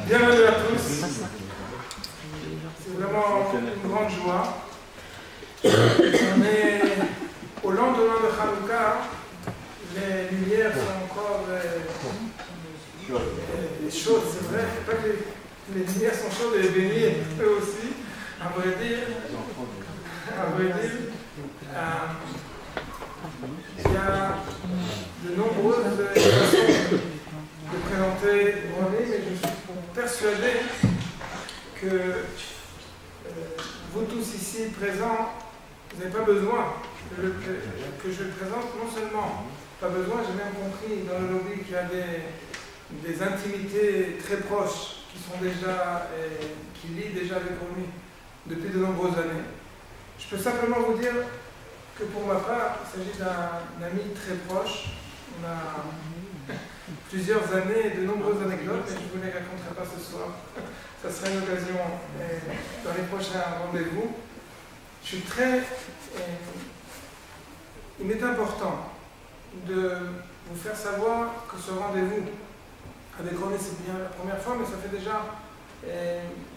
Bienvenue à tous. C'est vraiment une grande joie. On est au lendemain de Hanouka. Les lumières sont encore chaudes, c'est vrai. Pas que les lumières sont chaudes et les beignets eux aussi. À vrai dire, il y a de nombreuses façons de présenter Ronnie, mais je suis persuadé que vous tous ici présents, vous n'avez pas besoin que je le présente. Non seulement pas besoin, j'ai même compris dans le lobby qu'il y a des intimités très proches qui sont déjà, qui lient déjà avec Ronnie depuis de nombreuses années. Je peux simplement vous dire que pour ma part, il s'agit d'un ami très proche. On a plusieurs années, de nombreuses anecdotes, mais je ne vous les raconterai pas ce soir. Ça sera une occasion dans les prochains rendez-vous. Je suis très... il m'est important de vous faire savoir que ce rendez-vous avec Ronnie, c'est bien la première fois, mais ça fait déjà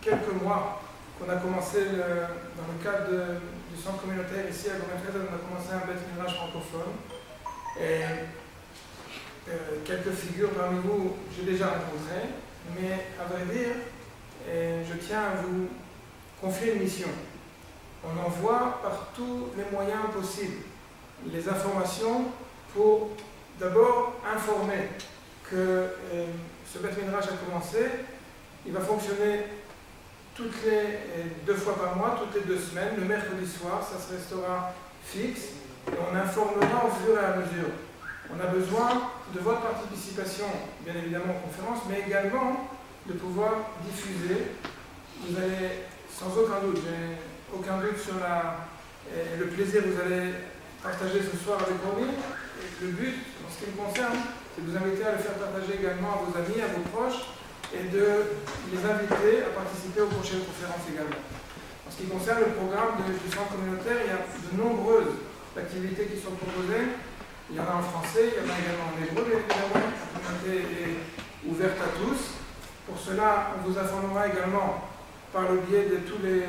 quelques mois qu'on a commencé dans le cadre du centre communautaire ici à Gometred, on a commencé un Beth Midrash francophone. Quelques figures parmi vous, j'ai déjà rencontrées, mais à vrai dire, je tiens à vous confier une mission. On envoie par tous les moyens possibles les informations pour d'abord informer que ce Beth Midrash a commencé. Il va fonctionner toutes les 2 fois par mois, toutes les 2 semaines, le mercredi soir, ça restera fixe, et on informera au fur et à mesure. On a besoin de votre participation, bien évidemment en conférence, mais également de pouvoir diffuser. Vous allez, sans aucun doute, j'ai aucun doute sur le plaisir que vous allez partager ce soir avec Ronnie. Le but, en ce qui me concerne, c'est de vous inviter à le faire partager également à vos amis, à vos proches, et de les inviter à participer aux prochaines conférences également. En ce qui concerne le programme du centre communautaire, il y a de nombreuses activités qui sont proposées. Il y en a en français, il y en a également en hébreu, bien évidemment. La communauté est ouverte à tous. Pour cela, on vous informera également par le biais de tous les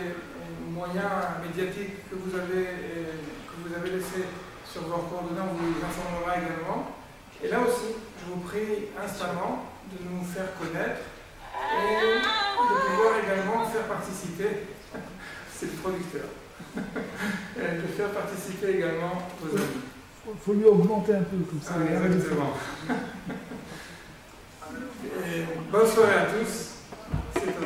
moyens médiatiques que vous avez laissés sur vos coordonnées, on vous informera également. Et là aussi, je vous prie instamment de nous faire connaître et de pouvoir également faire participer, c'est le producteur, de faire participer également vos amis. Il faut lui augmenter un peu comme ça. Exactement. Bonne soirée à tous. C'est à vous.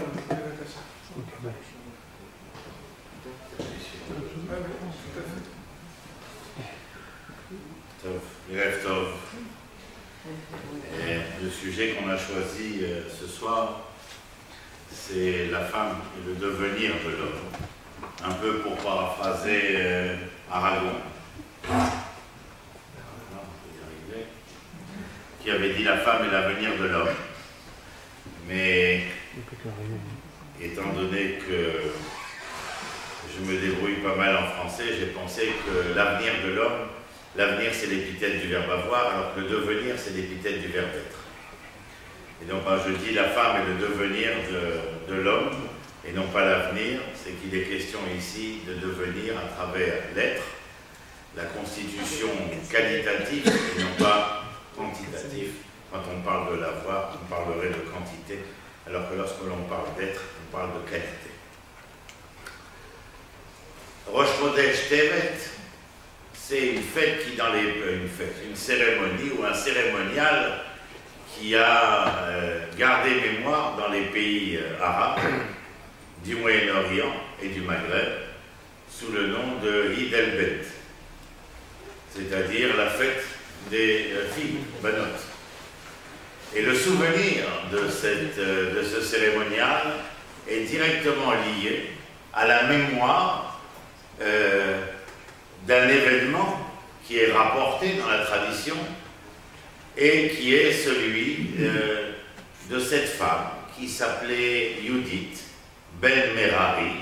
Le sujet qu'on a choisi ce soir, c'est la femme et le devenir de l'homme. Un peu pour paraphraser Aragon, qui avait dit la femme est l'avenir de l'homme. Mais étant donné que je me débrouille pas mal en français, j'ai pensé que l'avenir de l'homme, l'avenir c'est l'épithète du verbe avoir, alors que le devenir c'est l'épithète du verbe être. Et donc quand je dis la femme est le devenir de l'homme, et non pas l'avenir, c'est qu'il est question ici de devenir à travers l'être, la constitution qualitative et non pas quantitative. Quand on parle de l'avoir, on parlerait de quantité, alors que lorsque l'on parle d'être, on parle de qualité. Rosh Chodesh Tevet, c'est une fête qui, une cérémonie ou un cérémonial qui a gardé mémoire dans les pays arabes, du Moyen-Orient et du Maghreb, sous le nom de Eid el-Bet, c'est-à-dire la fête des filles, Banot. Et le souvenir de ce cérémonial est directement lié à la mémoire d'un événement qui est rapporté dans la tradition et qui est celui de cette femme qui s'appelait Yudit Ben Merari,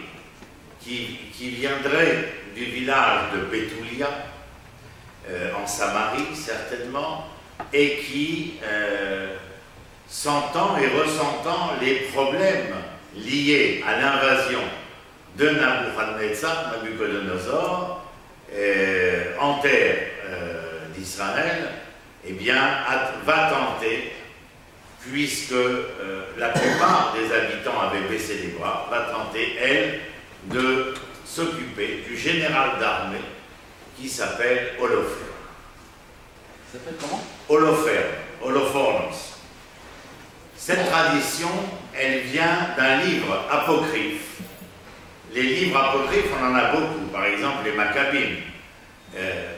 qui viendrait du village de Betoulia, en Samarie certainement, et qui sentant et ressentant les problèmes liés à l'invasion de Nabuchodonosor en terre d'Israël, eh bien, va tenter, puisque la plupart des habitants avaient baissé les bras, va tenter, elle, de s'occuper du général d'armée qui s'appelle Holoferne. Ça s'appelle comment? Holofernes. Cette tradition, elle vient d'un livre apocryphe. Les livres apocryphes, on en a beaucoup. Par exemple, les Maccabim.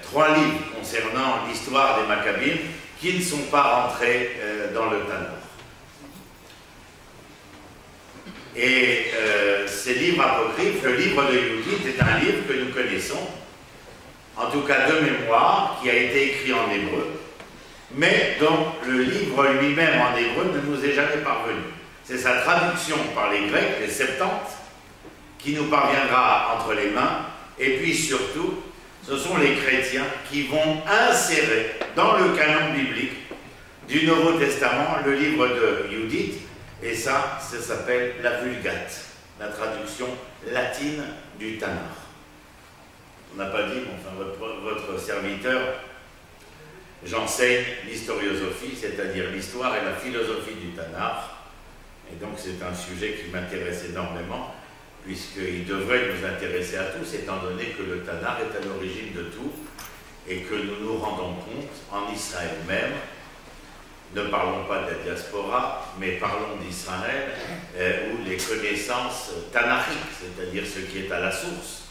3 livres concernant l'histoire des Maccabim qui ne sont pas rentrés dans le Tanakh. Et ces livres apocryphes, le livre de Yehudit est un livre que nous connaissons, en tout cas de mémoire, qui a été écrit en hébreu, mais dont le livre lui-même en hébreu ne nous est jamais parvenu. C'est sa traduction par les Grecs, les Septante, qui nous parviendra entre les mains, et puis surtout, ce sont les chrétiens qui vont insérer dans le canon biblique du Nouveau Testament le livre de Yehudit, et ça s'appelle la Vulgate, la traduction latine du Tanakh. On n'a pas dit, bon, enfin, votre serviteur, j'enseigne l'historiosophie, c'est-à-dire l'histoire et la philosophie du Tanakh, et donc c'est un sujet qui m'intéresse énormément, puisqu'il devrait nous intéresser à tous, étant donné que le Tanakh est à l'origine de tout, et que nous nous rendons compte, en Israël même, ne parlons pas de la diaspora, mais parlons d'Israël, où les connaissances tanachiques, c'est-à-dire ce qui est à la source,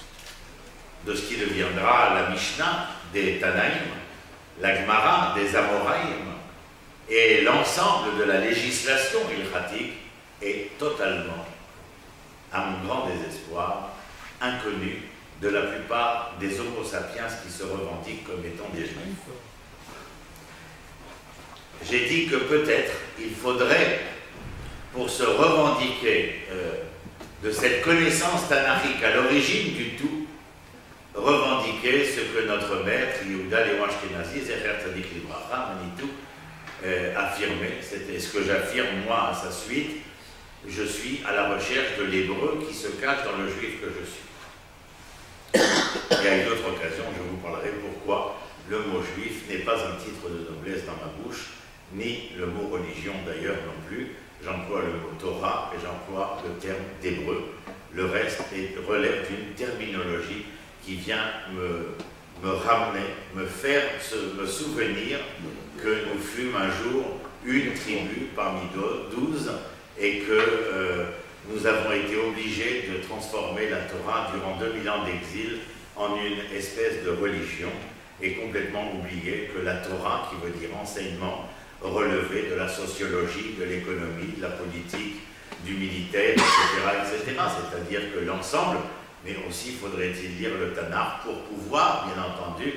de ce qui deviendra la Mishnah des Tanaïm, la Gemara des Amoraïm, et l'ensemble de la législation ilchatique est totalement, à mon grand désespoir, inconnu de la plupart des homo sapiens qui se revendiquent comme étant des juifs. J'ai dit que peut-être il faudrait, pour se revendiquer de cette connaissance tanachique à l'origine du tout, revendiquer ce que notre maître, Yehuda Léon Ashkenazi, Zecher Tzadik Libracha, Manitou, affirmait. C'était ce que j'affirme moi à sa suite. Je suis à la recherche de l'hébreu qui se cache dans le juif que je suis. Et à une autre occasion, je vous parlerai pourquoi le mot juif n'est pas un titre de noblesse dans ma bouche, ni le mot religion d'ailleurs non plus. J'emploie le mot Torah et j'emploie le terme d'hébreu. Le reste relève d'une terminologie qui vient me ramener, me faire me souvenir que nous fûmes un jour une tribu parmi 12 et que nous avons été obligés de transformer la Torah durant 2000 ans d'exil en une espèce de religion et complètement oublié que la Torah, qui veut dire enseignement, relevait de la sociologie, de l'économie, de la politique, du militaire, etc. C'est-à-dire que l'ensemble, mais aussi faudrait-il lire le Tanakh pour pouvoir, bien entendu,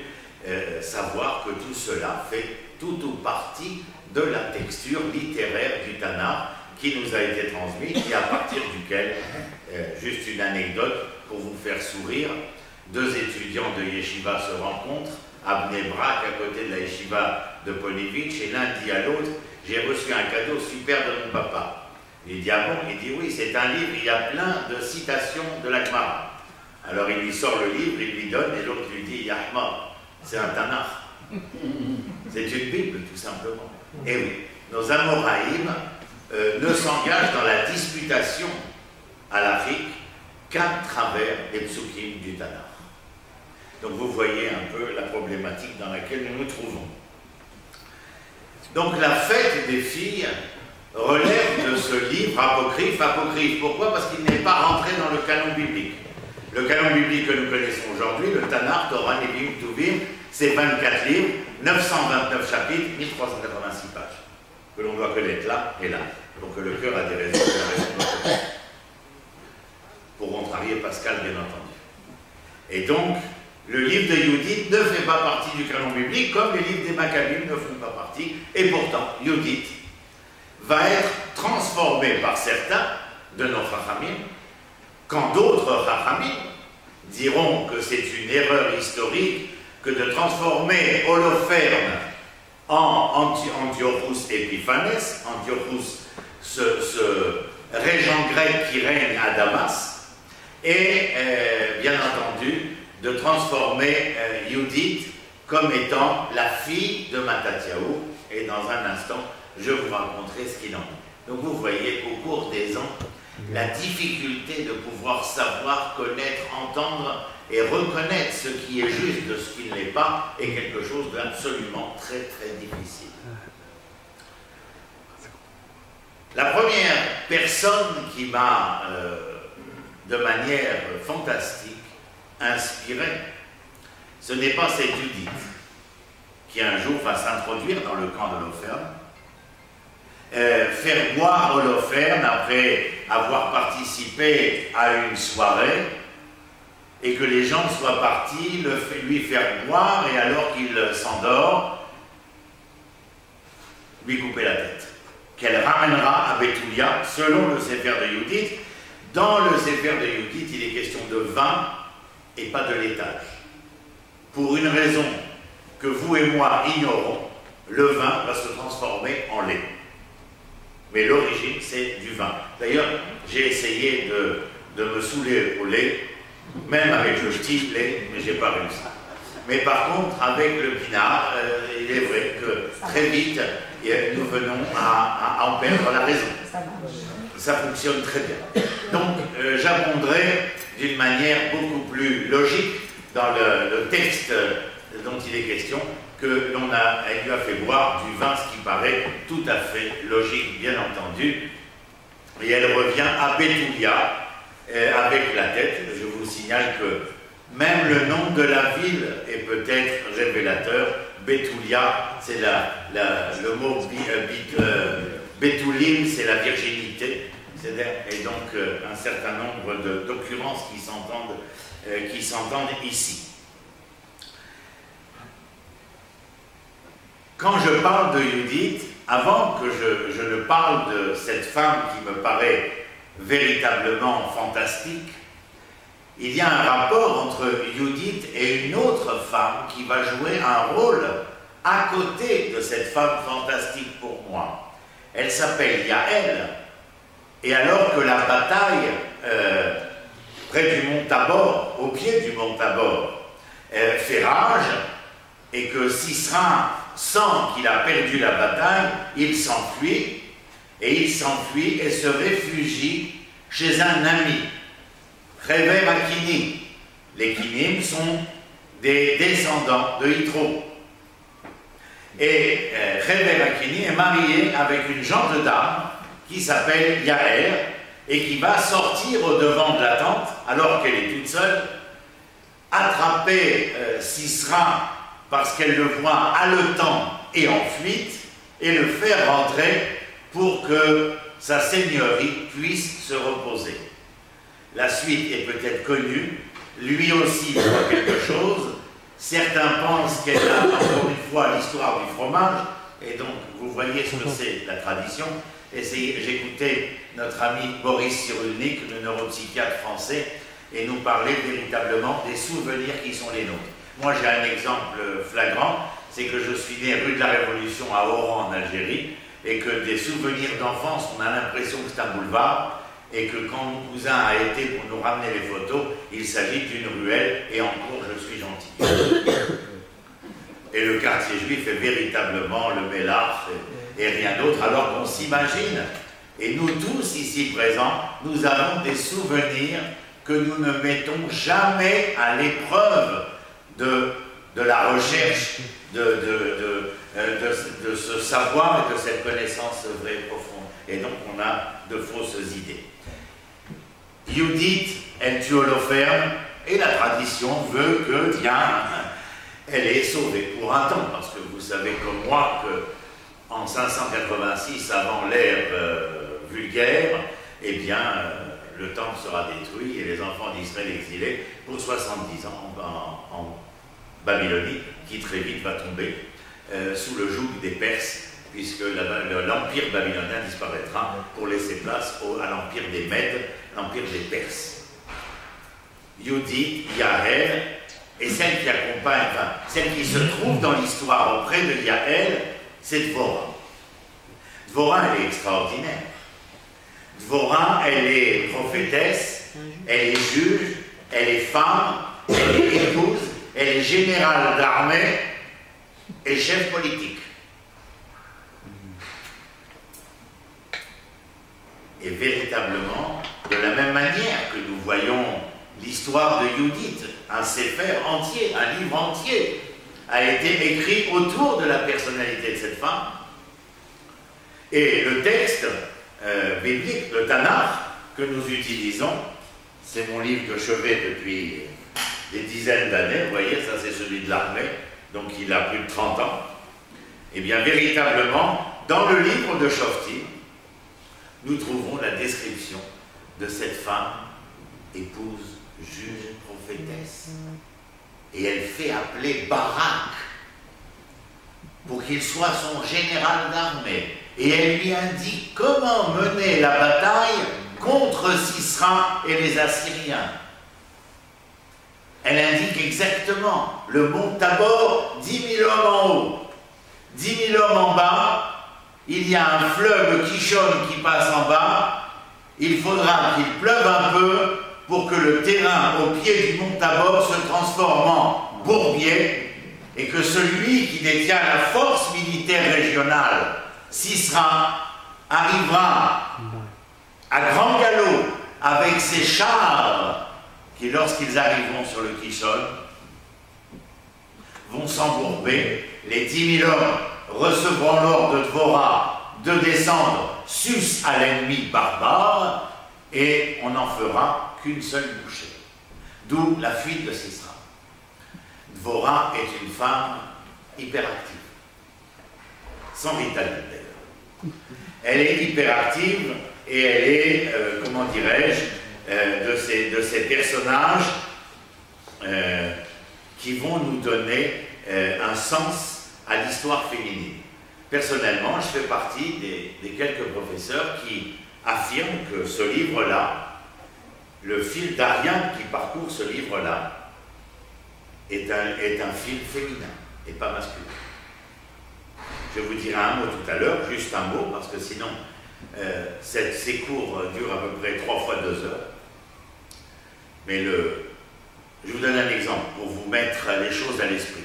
savoir que tout cela fait tout ou partie de la texture littéraire du Tanakh qui nous a été transmis et à partir duquel, juste une anecdote pour vous faire sourire, 2 étudiants de Yeshiva se rencontrent à Bnei Brak, à côté de la Yeshiva de Ponivitch, et l'un dit à l'autre, j'ai reçu un cadeau super de mon papa. Il dit, ah bon? Il dit, oui, c'est un livre, il y a plein de citations de la Gemara. Alors il lui sort le livre, il lui donne, et l'autre lui dit, Yahma, c'est un Tanakh. C'est une Bible, tout simplement. Et oui, nos Amoraïm ne s'engagent dans la disputation à l'Afrique qu'à travers les psukim du Tanakh. Donc vous voyez un peu la problématique dans laquelle nous nous trouvons. Donc la fête des filles relève de ce livre apocryphe. Apocryphe, pourquoi? Parce qu'il n'est pas rentré dans le canon biblique. Le canon biblique que nous connaissons aujourd'hui, le Tanakh, Torah, Nevi'im, Tuvim, c'est 24 livres, 929 chapitres, 1386 pages, que l'on doit connaître là et là. Donc le cœur a des raisons, pour contrarier Pascal, bien entendu. Et donc, le livre de Yehudit ne fait pas partie du canon biblique, comme les livres des Maccabim ne font pas partie, et pourtant, Yehudit va être transformé par certains de nos Chachamim, quand d'autres Chachamim diront que c'est une erreur historique que de transformer Holoferne en Antiochus Epiphanes, Antiochus, ce régent grec qui règne à Damas, et bien entendu de transformer Judith comme étant la fille de Mattathiahu, et dans un instant je vous raconterai ce qu'il en est. Donc vous voyez qu'au cours des ans, la difficulté de pouvoir savoir, connaître, entendre et reconnaître ce qui est juste de ce qui ne l'est pas est quelque chose d'absolument très très difficile. La première personne qui m'a, de manière fantastique, inspiré, ce n'est pas cette Judith, qui un jour va s'introduire dans le camp d'Holoferne, faire boire Holoferne après avoir participé à une soirée, et que les gens soient partis lui faire boire, et alors qu'il s'endort, lui couper la tête. Qu'elle ramènera à Bethulia, selon le Sefer de Judith. Dans le Sefer de Judith, il est question de vin et pas de laitage. Pour une raison que vous et moi ignorons, le vin va se transformer en lait. Mais l'origine, c'est du vin. D'ailleurs, j'ai essayé de me saouler au lait, même avec le petit lait, mais j'ai pas réussi. Mais par contre, avec le pinard, il est vrai que très vite, nous venons à en perdre la raison. Ça fonctionne très bien. Donc, j'abonderai d'une manière beaucoup plus logique dans le texte dont il est question, que elle lui a fait boire du vin, ce qui paraît tout à fait logique, bien entendu. Et elle revient à Bethulia avec la tête. Je vous signale que même le nom de la ville est peut-être révélateur. Bethulia, c'est le mot Bethulim, c'est la virginité. Et donc un certain nombre d'occurrences qui s'entendent ici. Quand je parle de Judith, avant que je ne parle de cette femme qui me paraît véritablement fantastique, il y a un rapport entre Judith et une autre femme qui va jouer un rôle à côté de cette femme fantastique pour moi. Elle s'appelle Yaël, et alors que la bataille près du mont Tabor, au pied du mont Tabor, fait rage, et que Sisera sent qu'il a perdu la bataille, il s'enfuit, et se réfugie chez un ami, Réver Akini. Les Kinim sont des descendants de Yitro. Et Réver Akini est marié avec une gendre dame qui s'appelle Yaël et qui va sortir au devant de la tente, alors qu'elle est toute seule, attraper Sisera parce qu'elle le voit haletant et en fuite, et le faire rentrer pour que sa seigneurie puisse se reposer. La suite est peut-être connue, lui aussi voit quelque chose, certains pensent qu'elle a encore une fois l'histoire du fromage, et donc vous voyez ce que c'est la tradition. J'écoutais notre ami Boris Cyrulnik, le neuropsychiatre français, et nous parlait véritablement des souvenirs qui sont les nôtres. Moi j'ai un exemple flagrant, c'est que je suis né rue de la Révolution à Oran en Algérie, et que des souvenirs d'enfance, on a l'impression que c'est un boulevard, et que quand mon cousin a été pour nous ramener les photos, il s'agit d'une ruelle, et en cours je suis gentil. Et le quartier juif est véritablement le Mélar et rien d'autre, alors qu'on s'imagine, et nous tous ici présents, nous avons des souvenirs que nous ne mettons jamais à l'épreuve de la recherche, de ce savoir et de cette connaissance vraie et profonde. Et donc on a de fausses idées. Judith, elle tue Holoferne, et la tradition veut que, tiens, elle est sauvée pour un temps, parce que vous savez comme moi que en 586, avant l'ère vulgaire, eh bien, le temple sera détruit et les enfants d'Israël exilés pour 70 ans en Babylonie, qui très vite va tomber sous le joug des Perses, puisque l'empire babylonien disparaîtra pour laisser place à l'empire des Mèdes, l'empire des Perses. Judith, Yaël, et celle qui accompagne, enfin, celle qui se trouve dans l'histoire auprès de Yaël, c'est Dvorah. Dvorah, elle est extraordinaire. Dvorah, elle est prophétesse, elle est juge, elle est femme, elle est épouse, elle est générale d'armée et chef politique. Et véritablement, de la même manière que nous voyons l'histoire de Judith, un séfer entier, un livre entier, a été écrit autour de la personnalité de cette femme. Et le texte biblique, le Tanakh, que nous utilisons, c'est mon livre de chevet depuis des dizaines d'années, vous voyez, ça c'est celui de l'armée, donc il a plus de 30 ans. Et bien véritablement, dans le livre de Shoftim, nous trouvons la description de cette femme, épouse, juge, prophétesse. Et elle fait appeler Barak pour qu'il soit son général d'armée. Et elle lui indique comment mener la bataille contre Sisera et les Assyriens. Elle indique exactement le mont Tabor, 10 000 hommes en haut, 10 000 hommes en bas. Il y a un fleuve Kishon qui passe en bas. Il faudra qu'il pleuve un peu pour que le terrain au pied du mont Tabor se transforme en bourbier et que celui qui détient la force militaire régionale, Sisera, arrivera à grand galop avec ses chars qui, lorsqu'ils arriveront sur le Kishon, vont s'embourber. Les 10 000 hommes recevront l'ordre de Dvorah de descendre sus à l'ennemi barbare et on n'en fera qu'une seule bouchée. D'où la fuite de Sisera. Dvorah est une femme hyperactive, sans Ritaline d'ailleurs. Elle est hyperactive et elle est, comment dirais-je, de ces personnages qui vont nous donner un sens à l'histoire féminine. Personnellement, je fais partie des quelques professeurs qui affirment que ce livre-là, le fil d'Ariane qui parcourt ce livre-là, est un fil féminin et pas masculin. Je vous dirai un mot tout à l'heure, juste un mot, parce que sinon, ces cours durent à peu près 3 fois 2 heures. Mais je vous donne un exemple pour vous mettre les choses à l'esprit.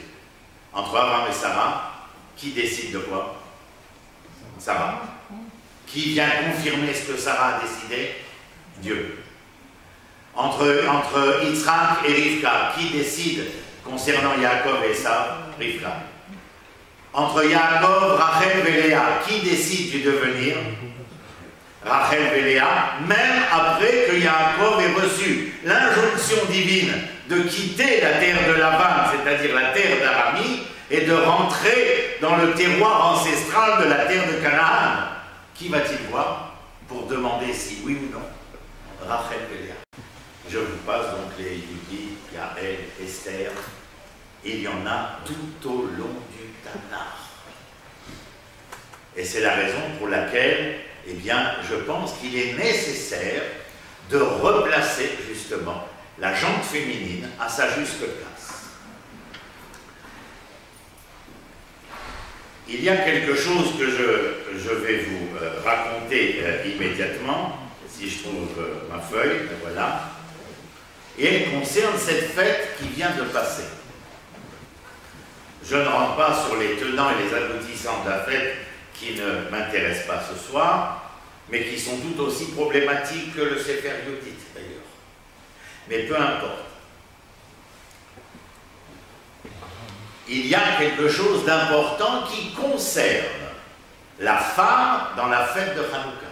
Entre Abraham et Sarah, qui décide de quoi? Sarah. Qui vient confirmer ce que Sarah a décidé? Dieu. Entre Yitzhak et Rivka, qui décide concernant Yaakov et Esav? Rivka. Entre Yaakov, Rachel et Léa, qui décide du devenir? Rachel et Léa, même après que Yaakov ait reçu l'injonction divine de quitter la terre de Laban, c'est-à-dire la terre d'Aramie, et de rentrer dans le terroir ancestral de la terre de Canaan. Qui va-t-il voir pour demander si oui ou non? Rachel et Léa. Je vous passe donc les Judith, Yael, Esther. Il y en a tout au long du Tanakh. Et c'est la raison pour laquelle, eh bien, je pense qu'il est nécessaire de replacer justement la jante féminine à sa juste place. Il y a quelque chose que je vais vous raconter immédiatement, si je trouve ma feuille, voilà. Et elle concerne cette fête qui vient de passer. Je ne rentre pas sur les tenants et les aboutissants de la fête qui ne m'intéressent pas ce soir, mais qui sont tout aussi problématiques que le Sefer Yudit d'ailleurs. Mais peu importe. Il y a quelque chose d'important qui concerne la femme dans la fête de Hanouka.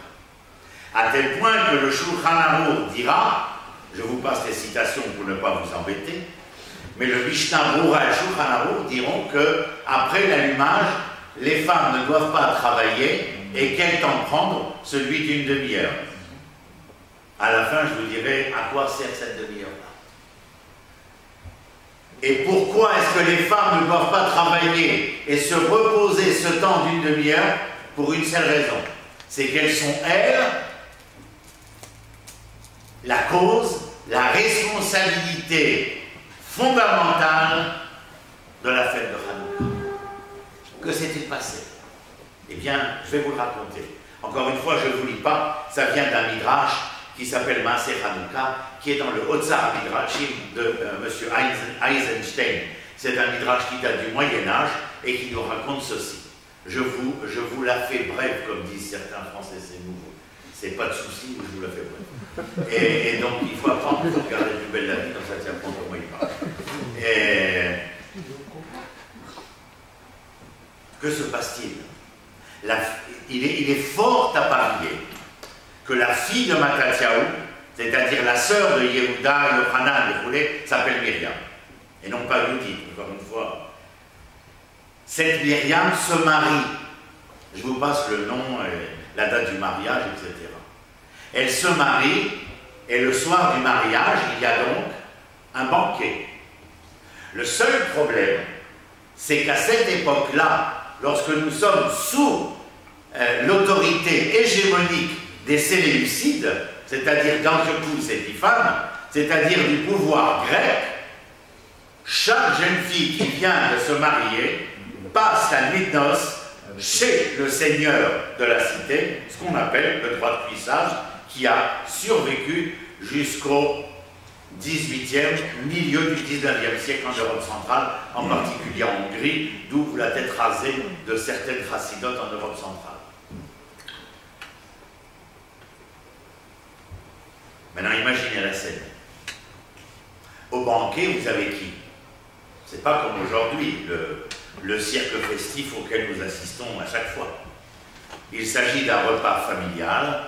À tel point que le Shulchan Arour dira, je vous passe les citations pour ne pas vous embêter, mais le Mishnah Brura et le Shulchan Arour diront qu'après l'allumage, les femmes ne doivent pas travailler et quel temps prendre? Celui d'une demi-heure. À la fin, je vous dirai à quoi sert cette demi-heure-là. Et pourquoi est-ce que les femmes ne doivent pas travailler et se reposer ce temps d'une demi-heure? Pour une seule raison, c'est qu'elles sont, elles, la cause, la responsabilité fondamentale de la fête de Hanouka. Que s'est-il passé? Eh bien, je vais vous le raconter. Encore une fois, je ne vous lis pas, ça vient d'un midrash qui s'appelle Maaser Hanouka, qui est dans le Otsar Midrashim de M. Eisenstein. C'est un midrash qui date du Moyen-Âge et qui nous raconte ceci. Je vous la fais brève, comme disent certains Français, c'est nouveau. C'est pas de souci, je vous la fais brève. Et donc, il faut apprendre, il faut regarder plus belle la vie, comme ça, tu apprends comment il parle. Que se passe-t-il? Il est fort à parier que la fille de Mattathiaou, c'est-à-dire la sœur de Yehuda, Yochanan et Roulé, s'appelle Myriam. Et non pas Judith, encore une fois. Cette Myriam se marie. Je vous passe le nom, la date du mariage, etc. Elle se marie, et le soir du mariage, il y a donc un banquet. Le seul problème, c'est qu'à cette époque-là, lorsque nous sommes sous l'autorité hégémonique des Séleucides, c'est-à-dire d'Antiochus Épiphanes, c'est-à-dire du pouvoir grec, chaque jeune fille qui vient de se marier passe la nuit de noces chez le seigneur de la cité, ce qu'on appelle le droit de cuissage, qui a survécu jusqu'au 18e, milieu du 19e siècle en Europe centrale, en particulier en Hongrie, d'où la tête rasée de certaines chassidotes en Europe centrale. Maintenant, imaginez la scène. Au banquet, vous avez qui? C'est pas comme aujourd'hui, le cirque festif auquel nous assistons à chaque fois. Il s'agit d'un repas familial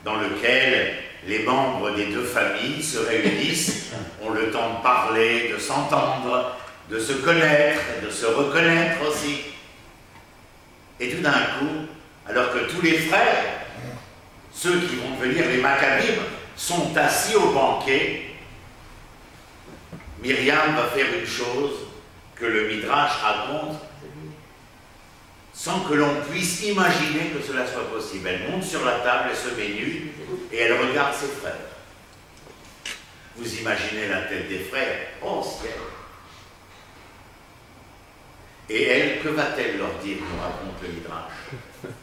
dans lequel les membres des deux familles se réunissent, ont le temps de parler, de s'entendre, de se connaître, et de se reconnaître aussi. Et tout d'un coup, alors que tous les frères, ceux qui vont devenir les Maccabim, sont assis au banquet, Myriam va faire une chose que le Midrash raconte sans que l'on puisse imaginer que cela soit possible. Elle monte sur la table et se met nue et elle regarde ses frères. Vous imaginez la tête des frères? Oh ciel! Et elle, que va-t-elle leur dire, nous raconte le Midrash?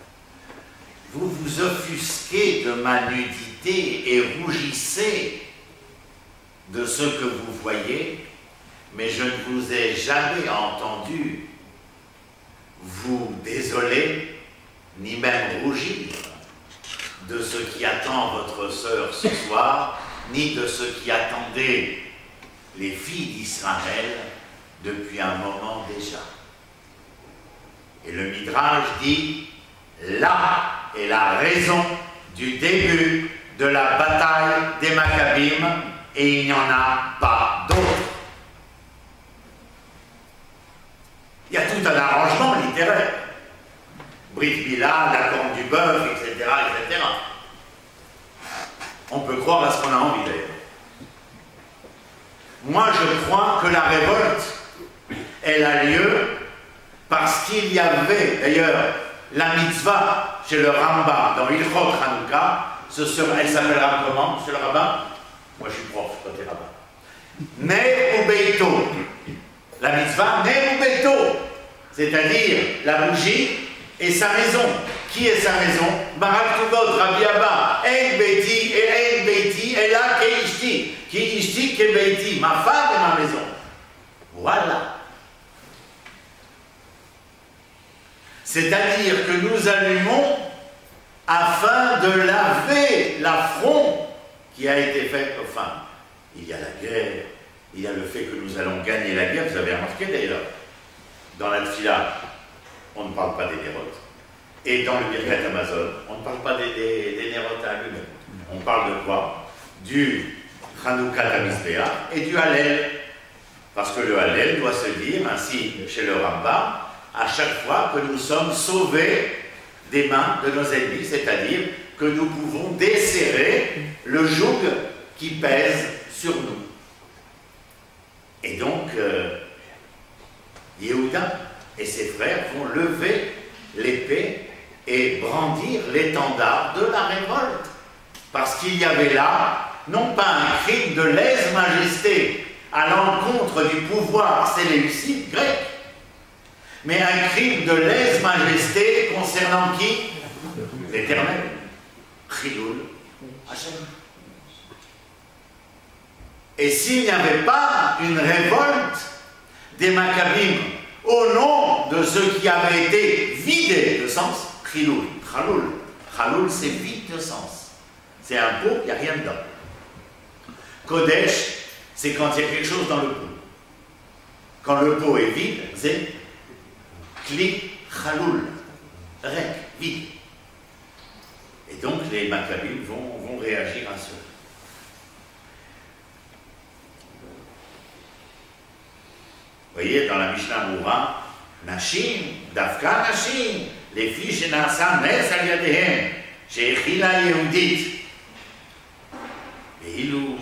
Vous vous offusquez de ma nudité et rougissez de ce que vous voyez, mais je ne vous ai jamais entendu vous désoler, ni même rougir de ce qui attend votre sœur ce soir, ni de ce qui attendait les filles d'Israël depuis un moment déjà. Et le Midrash dit, là est la raison du début de la bataille des Maccabim, et il n'y en a pas d'autre. Il y a tout un arrangement littéraire. Brit Mila, la corne du bœuf, etc., etc. On peut croire à ce qu'on a envie d'ailleurs. Moi, je crois que la révolte, elle a lieu parce qu'il y avait, d'ailleurs, la mitzvah chez le Rambam, dans Ilchot Hanouka, elle s'appellera comment, monsieur le rabbin? Moi, je suis prof, toi, t'es rabbin. Ne ou beito. La mitzvah, ne ou beito. C'est-à-dire la bougie et sa maison. Qui est sa maison? Barak Tuvot, Rabbi Abba, En Beiti et En Beiti, et là, Ke Ishti. Ki Ishti, Ke Beiti. Ma femme et ma maison. Voilà. C'est-à-dire que nous allumons afin de laver l'affront qui a été fait aux femmes. Il y a la guerre, il y a le fait que nous allons gagner la guerre. Vous avez remarqué d'ailleurs, dans la Tfila, on ne parle pas des nérotes. Et dans le Birkat Amazon, on ne parle pas des nérotes à lui-même. On parle de quoi? Du Chanukah Tamizbeah et du Hallel. Parce que le Hallel doit se dire, ainsi chez le Rambam, à chaque fois que nous sommes sauvés des mains de nos ennemis, c'est-à-dire que nous pouvons desserrer le joug qui pèse sur nous. Et donc, Yehuda et ses frères vont lever l'épée et brandir l'étendard de la révolte. Parce qu'il y avait là, non pas un crime de lèse-majesté à l'encontre du pouvoir séleucide grec, mais un crime de lèse-majesté concernant qui? L'Éternel. Chilul Hashem. Et s'il n'y avait pas une révolte des Maccabim au nom de ceux qui avaient été vidés de sens, Chilul, Chaloul. Chaloul, c'est vide de sens. C'est un pot, il n'y a rien dedans. Kodesh, c'est quand il y a quelque chose dans le pot. Quand le pot est vide, c'est Kli Chaloul, rek, vide. Et donc les Maccabim vont réagir à cela. Vous voyez, dans la Mishnah Moura, Nashim, Dafka Nashim, les filles chez Nasa, Nes al Yadehem, chez Echila Yehudit. Et Ilou,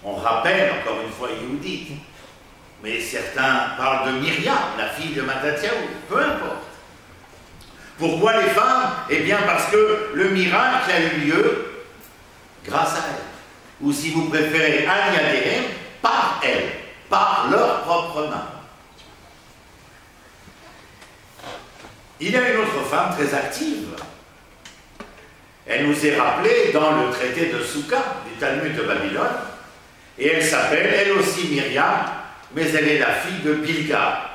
on rappelle encore une fois Yehudit. Mais certains parlent de Myriam, la fille de Mattathiaou, peu importe. Pourquoi les femmes? Eh bien parce que le miracle a eu lieu grâce à elles. Ou si vous préférez, al Yadehem, par elles, par leurs propres mains. Il y a une autre femme très active. Elle nous est rappelée dans le traité de Souka, du Talmud de Babylone, et elle s'appelle, elle aussi Myriam, mais elle est la fille de Bilga,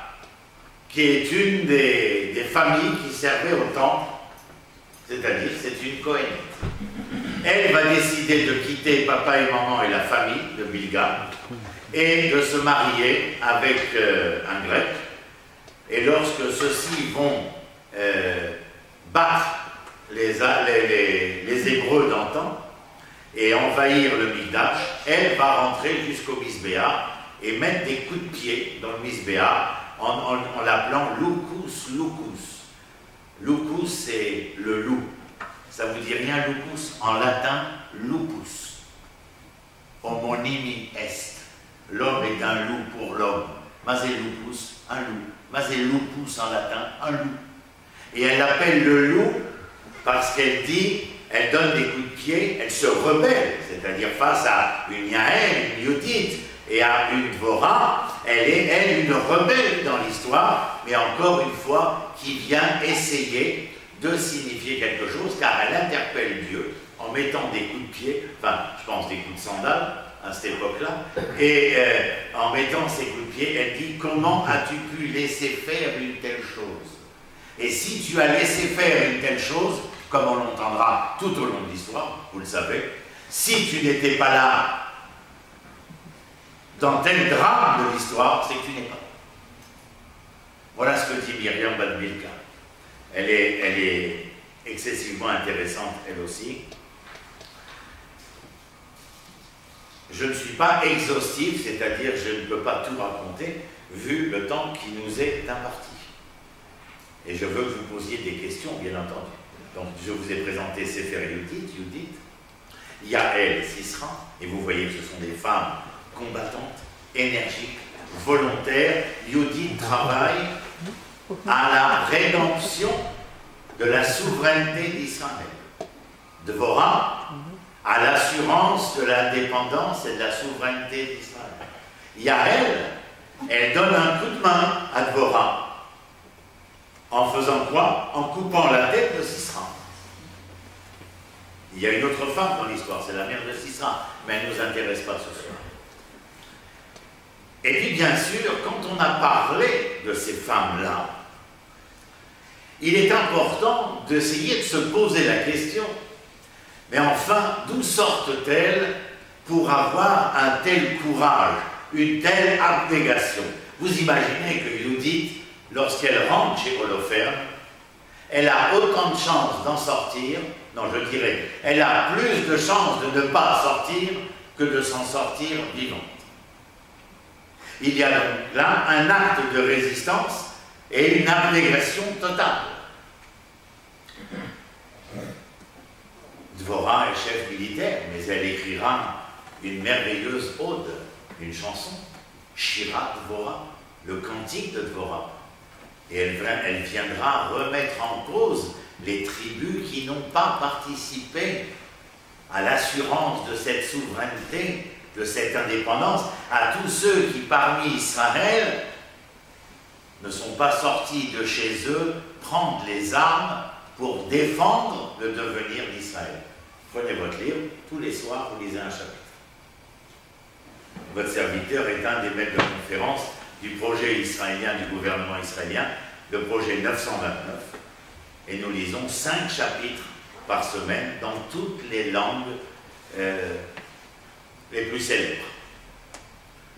qui est une des familles qui servaient au temple, c'est-à-dire c'est une Kohénite. Elle va décider de quitter papa et maman et la famille de Bilga, et de se marier avec un grec, et lorsque ceux-ci vont battre les Hébreux d'antan et envahir le Mikdash, elle va rentrer jusqu'au Misbéa et mettre des coups de pied dans le Misbéa en l'appelant Lucus Lucus. Lucus, c'est le loup. Ça vous dit rien, Lucus? En latin, lupus. Homonimi est. L'homme est un loup pour l'homme. Mas lupus, un loup. Mas lupus en latin, un loup. Et elle l'appelle le loup parce qu'elle dit, elle donne des coups de pied, elle se rebelle, c'est-à-dire face à une Yael, une Yudit et à une Dvorah, elle est, elle, une rebelle dans l'histoire, mais encore une fois, qui vient essayer de signifier quelque chose, car elle interpelle Dieu en mettant des coups de pied, enfin, je pense des coups de sandales à cette époque-là, et en mettant ces coups de pied, elle dit, comment as-tu pu laisser faire une telle chose? Et si tu as laissé faire une telle chose, comme on l'entendra tout au long de l'histoire, vous le savez, si tu n'étais pas là dans tel drame de l'histoire, c'est que tu n'es pas. Voilà ce que dit Myriam Bat Bilga. Elle est excessivement intéressante, elle aussi. Je ne suis pas exhaustif, c'est-à-dire je ne peux pas tout raconter, vu le temps qui nous est imparti. Et je veux que vous posiez des questions, bien entendu. Donc, je vous ai présenté Sefer Yudit, Yael, Sisra, et vous voyez que ce sont des femmes combattantes, énergiques, volontaires. Yudit travaille à la rédemption de la souveraineté d'Israël. Devorah, à l'assurance de l'indépendance et de la souveraineté d'Israël. Yael, elle donne un coup de main à Devorah. En faisant quoi? En coupant la tête de Sisra. Il y a une autre femme dans l'histoire, c'est la mère de Sisra, mais elle ne nous intéresse pas ce soir. Et puis bien sûr, quand on a parlé de ces femmes-là, il est important d'essayer de se poser la question, mais enfin, d'où sortent-elles pour avoir un tel courage, une telle abnégation? Vous imaginez que Yudit, lorsqu'elle rentre chez Holoferne, elle a autant de chances d'en sortir, non je dirais, elle a plus de chances de ne pas sortir que de s'en sortir vivante. Il y a donc là un acte de résistance et une abnégation totale. Dvorah est chef militaire, mais elle écrira une merveilleuse ode, une chanson, Shirat Dvorah, le cantique de Dvorah. Et elle viendra remettre en cause les tribus qui n'ont pas participé à l'assurance de cette souveraineté, de cette indépendance, à tous ceux qui, parmi Israël, ne sont pas sortis de chez eux prendre les armes pour défendre le devenir d'Israël. Prenez votre livre, tous les soirs, vous lisez un chapitre. Votre serviteur est un des maîtres de conférence du projet israélien, du gouvernement israélien, le projet 929, et nous lisons 5 chapitres par semaine dans toutes les langues les plus célèbres.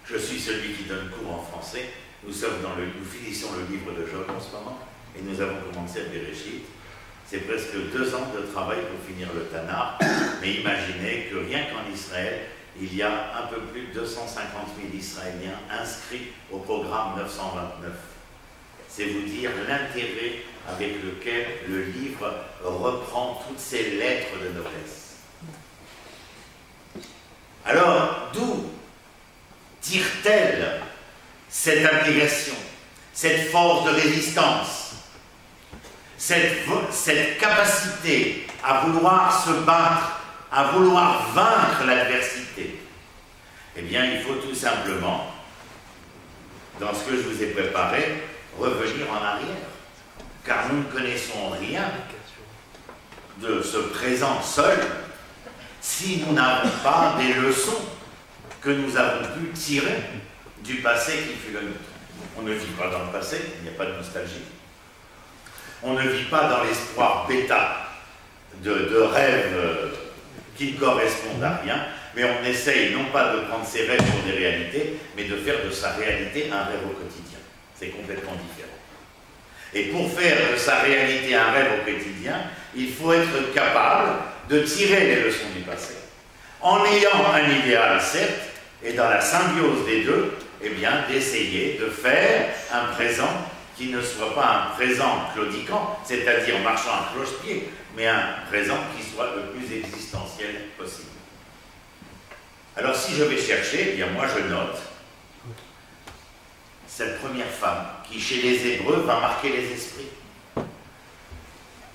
Je suis celui qui donne cours en français. Nous finissons le livre de Job en ce moment, et nous avons commencé à Bereshit. C'est presque 2 ans de travail pour finir le Tanakh, mais imaginez que rien qu'en Israël, il y a un peu plus de 250 000 Israéliens inscrits au programme 929. C'est vous dire l'intérêt avec lequel le livre reprend toutes ces lettres de noblesse. Alors, d'où tire-t-elle cette abnégation, cette force de résistance, cette capacité à vouloir se battre, à vouloir vaincre l'adversité? Eh bien, il faut tout simplement, dans ce que je vous ai préparé, revenir en arrière. Car nous ne connaissons rien de ce présent seul si nous n'avons pas des leçons que nous avons pu tirer du passé qui fut le nôtre. On ne vit pas dans le passé, il n'y a pas de nostalgie. On ne vit pas dans l'espoir bêta de rêves qui ne correspondent à rien, mais on essaye non pas de prendre ses rêves pour des réalités, mais de faire de sa réalité un rêve au quotidien. C'est complètement différent. Et pour faire de sa réalité un rêve au quotidien, il faut être capable de tirer les leçons du passé. En ayant un idéal, certes, et dans la symbiose des deux, eh bien, d'essayer de faire un présent qui ne soit pas un présent claudiquant, c'est-à-dire marchant à cloche-pied, mais un présent qui soit le plus existentiel possible. Alors, si je vais chercher, eh bien, moi, je note cette première femme qui, chez les Hébreux, va marquer les esprits.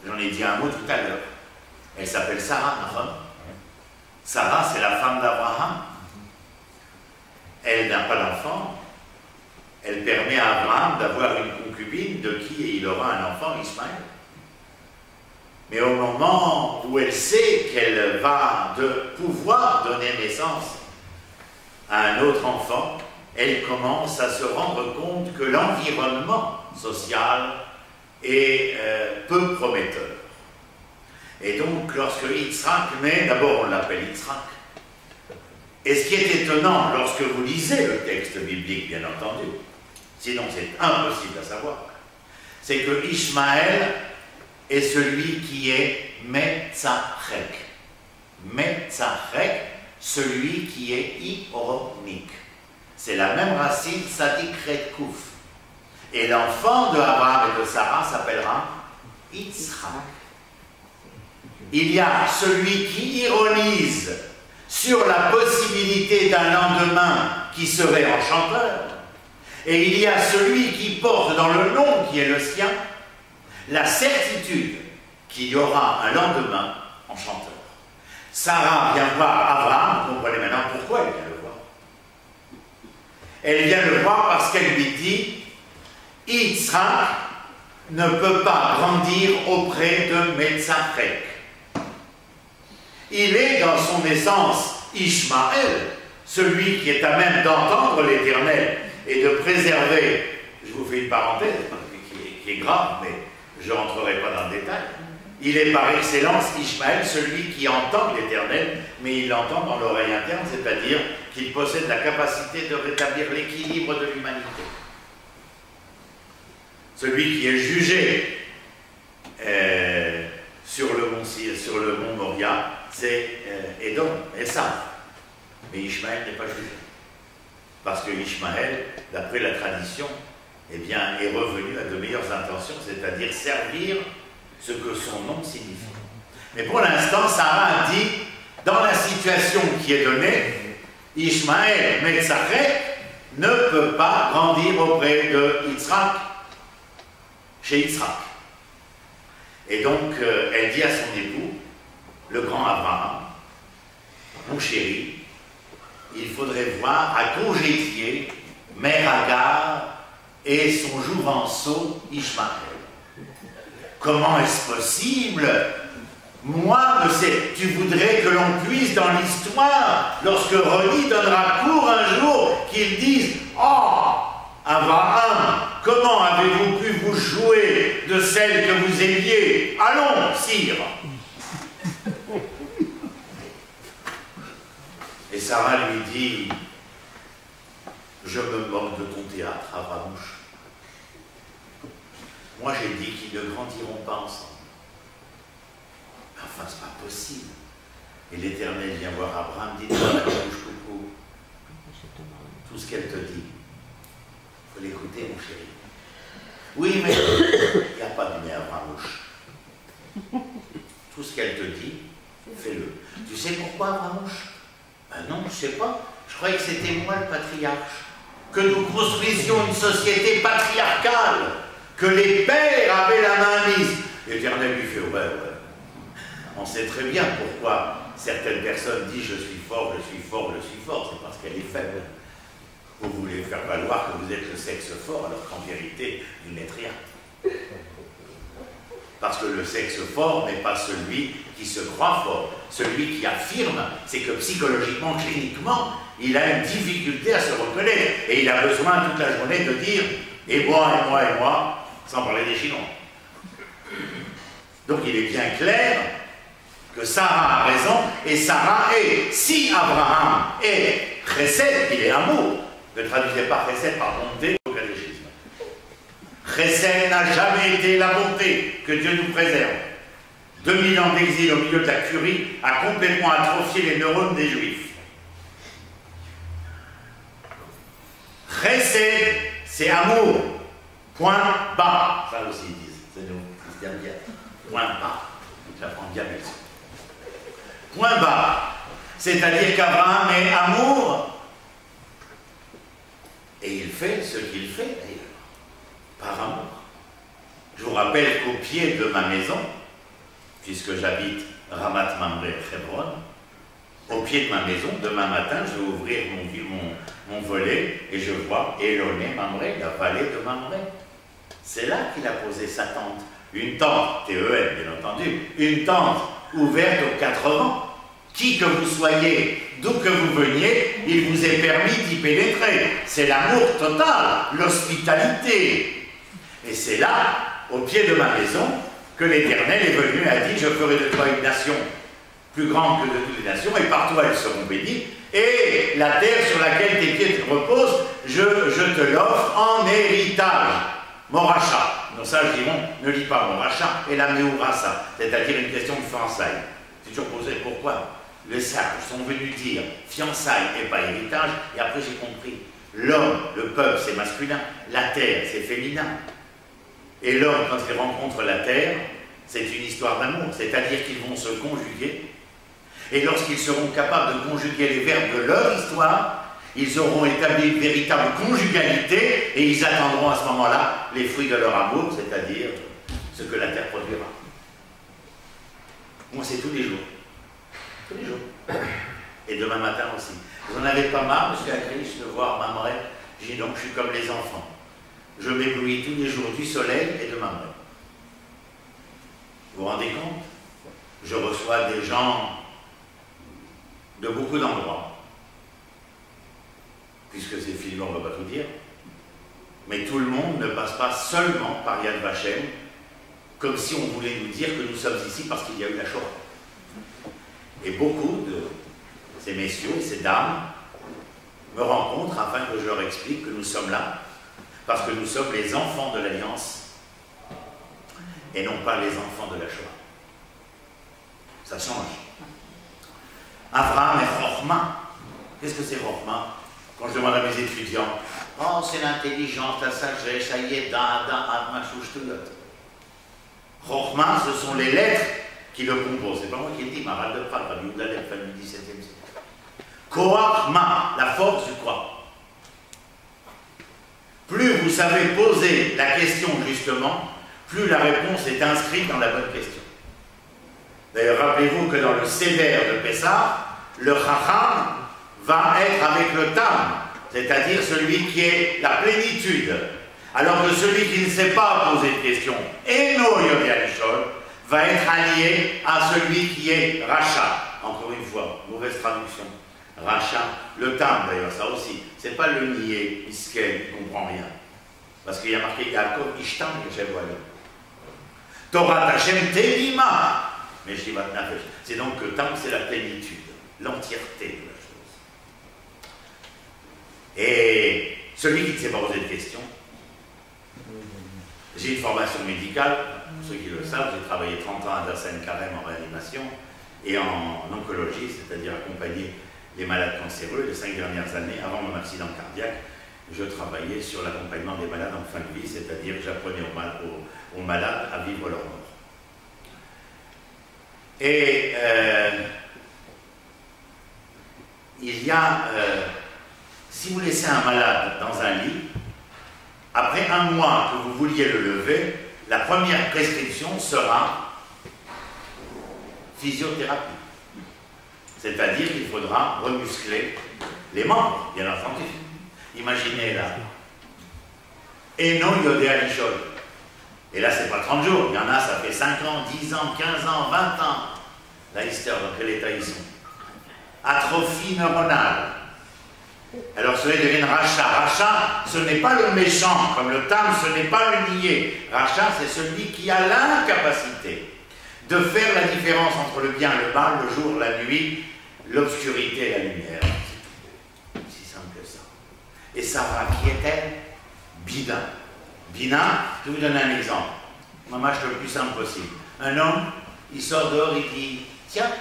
J'en ai dit un mot tout à l'heure. Elle s'appelle Sarah, Nahum. Sarah, c'est la femme d'Abraham. Elle n'a pas d'enfant. Elle permet à Abraham d'avoir une concubine de qui il aura un enfant, Ismaël. Mais au moment où elle sait qu'elle va pouvoir donner naissance à un autre enfant, elle commence à se rendre compte que l'environnement social est peu prometteur. Et donc, lorsque Yitzhak naît, d'abord on l'appelle Yitzhak. Et ce qui est étonnant, lorsque vous lisez le texte biblique, bien entendu, sinon c'est impossible à savoir, c'est que Ishmaël est celui qui est Metzarek. Metzarek, celui qui est ironique. C'est la même racine, Sadik Kouf. Et l'enfant de Abraham et de Sarah s'appellera Yitzhak. Il y a celui qui ironise sur la possibilité d'un lendemain qui serait enchanteur. Et il y a celui qui porte dans le nom qui est le sien la certitude qu'il y aura un lendemain enchanteur. Sarah vient voir Abraham, vous comprenez maintenant pourquoi elle vient le voir. Elle vient le voir parce qu'elle lui dit « Yitzhak ne peut pas grandir auprès de Metzarek. Il est dans son essence Ishmaël, celui qui est à même d'entendre l'Éternel et de préserver, je vous fais une parenthèse qui est grave, mais je ne rentrerai pas dans le détail. Il est par excellence Ishmaël, celui qui entend l'Éternel, mais il l'entend dans l'oreille interne, c'est-à-dire qu'il possède la capacité de rétablir l'équilibre de l'humanité. Celui qui est jugé sur le mont Moria, c'est Édom, Esav. Mais Ishmaël n'est pas jugé. Parce que Ishmaël, d'après la tradition, eh bien, est revenu à de meilleures intentions, c'est-à-dire servir ce que son nom signifie. Mais pour l'instant, Sarah a dit, dans la situation qui est donnée, Ishmaël, Metzarek, ne peut pas grandir auprès de Yitzhak, chez Yitzhak. Et donc, elle dit à son époux, le grand Abraham, mon chéri, il faudrait voir à congédier Mère Agar et son jouvenceau Ishmaël. Comment est-ce possible? Moi, tu voudrais que l'on puisse dans l'histoire, lorsque Ronnie donnera cours un jour, qu'il dise « Oh, Abraham, comment avez-vous pu vous jouer de celle que vous aimiez? Allons, sire !» Et Sarah lui dit « Je me moque de ton théâtre, Avramouche. Moi, j'ai dit qu'ils ne grandiront pas ensemble. Enfin, c'est pas possible. » Et l'Éternel vient voir Abraham, dit « Toi, la bouche, coucou. Tout ce qu'elle te dit, il faut l'écouter, mon chéri. Oui, mais il n'y a pas de Avramouche. Tout ce qu'elle te dit, fais-le. Tu sais pourquoi, Avramouche? Ben non, je ne sais pas. Je croyais que c'était moi le patriarche. Que nous construisions une société patriarcale. Que les pères avaient la main mise. L'Éternel lui fait, ouais. On sait très bien pourquoi certaines personnes disent je suis fort, c'est parce qu'elle est faible. Vous voulez faire valoir que vous êtes le sexe fort, alors qu'en vérité, vous n'êtes rien. Parce que le sexe fort n'est pas celui qui se croit fort. Celui qui affirme, c'est que psychologiquement, cliniquement, il a une difficulté à se reconnaître. Et il a besoin toute la journée de dire « et moi », sans parler des Chinois. Donc il est bien clair que Sarah a raison, et Sarah est, si Abraham est chesed, il est amour, ne traduisez pas chesed par bonté au catéchisme. Chesed n'a jamais été la bonté, que Dieu nous préserve. 2000 ans d'exil au milieu de la curie a complètement atrophié les neurones des Juifs. Chesed, c'est amour. Point bas. Ça aussi ils disent, c'est nous, Christian Diaz. Point bas. J'apprends bien mes leçons. Point bas. C'est-à-dire qu'Abraham est amour. Et il fait ce qu'il fait, d'ailleurs. Par amour. Je vous rappelle qu'au pied de ma maison, puisque j'habite Ramat Mamre Hebron, au pied de ma maison, demain matin, je vais ouvrir mon volet et je vois Eloné Mamre, la vallée de Mamre. C'est là qu'il a posé sa tente. Une tente, T-E-N bien entendu, une tente ouverte aux 4 vents. Qui que vous soyez, d'où que vous veniez, il vous est permis d'y pénétrer. C'est l'amour total, l'hospitalité. Et c'est là, au pied de ma maison, que l'Éternel est venu et a dit « Je ferai de toi une nation plus grande que de toutes les nations, et par toi elles seront bénies, et la terre sur laquelle tes pieds reposent, je te l'offre en héritage. » Moracha. Nos sages diront, ne lis pas Moracha, et la Meurasa, c'est-à-dire une question de fiançailles. C'est toujours posé pourquoi les sages sont venus dire fiançailles et pas héritage, et après j'ai compris. L'homme, le peuple, c'est masculin, la terre, c'est féminin. Et l'homme, quand il rencontre la terre, c'est une histoire d'amour, c'est-à-dire qu'ils vont se conjuguer, et lorsqu'ils seront capables de conjuguer les verbes de leur histoire, ils auront établi une véritable conjugalité et ils attendront à ce moment-là les fruits de leur amour, c'est-à-dire ce que la terre produira. Moi, c'est tous les jours. Tous les jours. Et demain matin aussi. Vous en avez pas marre, monsieur Agriche, de voir Mamre? J'ai dit donc, je suis comme les enfants. Je m'éblouis tous les jours du soleil et de Mamre. Vous vous rendez compte? Je reçois des gens de beaucoup d'endroits. Puisque c'est filmé, on ne va pas tout dire, mais tout le monde ne passe pas seulement par Yad Vashem, comme si on voulait nous dire que nous sommes ici parce qu'il y a eu la Shoah. Et beaucoup de ces messieurs et ces dames me rencontrent afin que je leur explique que nous sommes là, parce que nous sommes les enfants de l'Alliance, et non pas les enfants de la Shoah. Ça change. Avraham et Chochma. Qu'est-ce que c'est Chochma? Quand je demande à mes étudiants, oh, c'est l'intelligence, la sagesse, ça y est, Chochma, ce sont les lettres qui le composent. C'est pas moi qui le dis, Maral de Prague, Rabbi Yehuda Lev, fin du XVIIe siècle. Koachma, la force du quoi. Plus vous savez poser la question justement, plus la réponse est inscrite dans la bonne question. D'ailleurs, rappelez-vous que dans le Seder de Pessah, le Chacham va être avec le Tam, c'est-à-dire celui qui est la plénitude. Alors que celui qui ne sait pas poser de questions, Eno Yodialishol, va être allié à celui qui est Racha. Encore une fois, mauvaise traduction. Racha, le Tam d'ailleurs, ça aussi. C'est pas le nier, Iskel, il ne comprend rien. Parce qu'il y a marqué Yaakov Ishtam Yeshevolim. Torah Hashem Telima. Mais Shivat Nafesh. C'est donc que Tam, c'est la plénitude, l'entièreté de la chose. Et celui qui ne sait pas poser de questions, j'ai une formation médicale, pour ceux qui le savent, j'ai travaillé 30 ans à Dassain Karem en réanimation et en oncologie, c'est-à-dire accompagner les malades cancéreux. Les 5 dernières années, avant mon accident cardiaque, je travaillais sur l'accompagnement des malades en fin de vie, c'est-à-dire que j'apprenais aux malades à vivre leur mort. Et il y a, si vous laissez un malade dans un lit, après un mois que vous vouliez le lever, la première prescription sera physiothérapie. C'est-à-dire qu'il faudra remuscler les membres, bien entendu. Imaginez là. Et non Yodé Alishol. Et là, c'est pas 30 jours. Il y en a, ça fait 5 ans, 10 ans, 15 ans, 20 ans. Là, Esther, dans quel état ils sont? Atrophie neuronale. Alors, cela devient Racha. Racha, ce n'est pas le méchant, comme le Tam, ce n'est pas le niais. Racha, c'est celui qui a l'incapacité de faire la différence entre le bien et le mal, le jour, la nuit, l'obscurité et la lumière. Si simple que ça. Et Sarah, qui est-elle? Bina. Bina, je vais vous donner un exemple. Mamache le plus simple possible. Un homme, il sort dehors, il dit, tiens,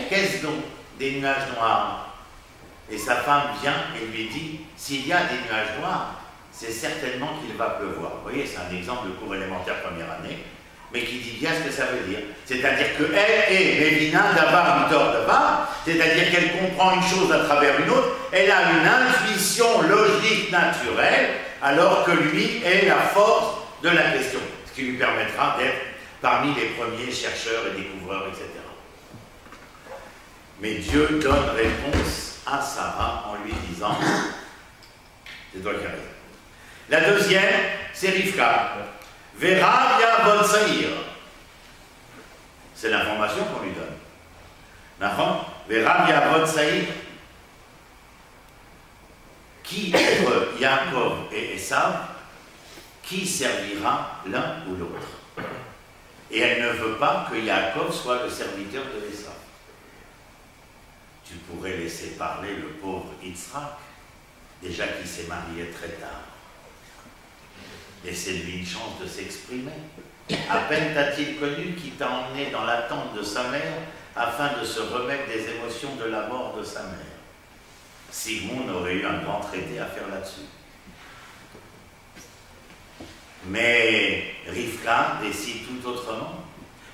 qu'est-ce donc des nuages noirs? Et sa femme vient et lui dit, s'il y a des nuages noirs, c'est certainement qu'il va pleuvoir. Vous voyez, c'est un exemple de cours élémentaire première année, mais qui dit bien ce que ça veut dire. C'est-à-dire qu'elle est Mevina Davar Mitor Davar, c'est-à-dire qu'elle comprend une chose à travers une autre, elle a une intuition logique naturelle, alors que lui est la force de la question, ce qui lui permettra d'être parmi les premiers chercheurs et découvreurs, etc. Mais Dieu donne réponse à Sarah en lui disant, c'est toi qui as raison. La deuxième, c'est Rivka. Veravia Bon Saïr. C'est l'information qu'on lui donne. D'accord? Veravia Bon Saïr. Qui, entre Yaakov et Esav, qui servira l'un ou l'autre? Et elle ne veut pas que Yaakov soit le serviteur de Esav. Tu pourrais laisser parler le pauvre Yitzhak, déjà qui s'est marié très tard. Laissez-lui une chance de s'exprimer. À peine t'a-t-il connu qui t'a emmené dans l'attente de sa mère afin de se remettre des émotions de la mort de sa mère. Sigmund aurait eu un grand traité à faire là-dessus. Mais Rivka décide tout autrement.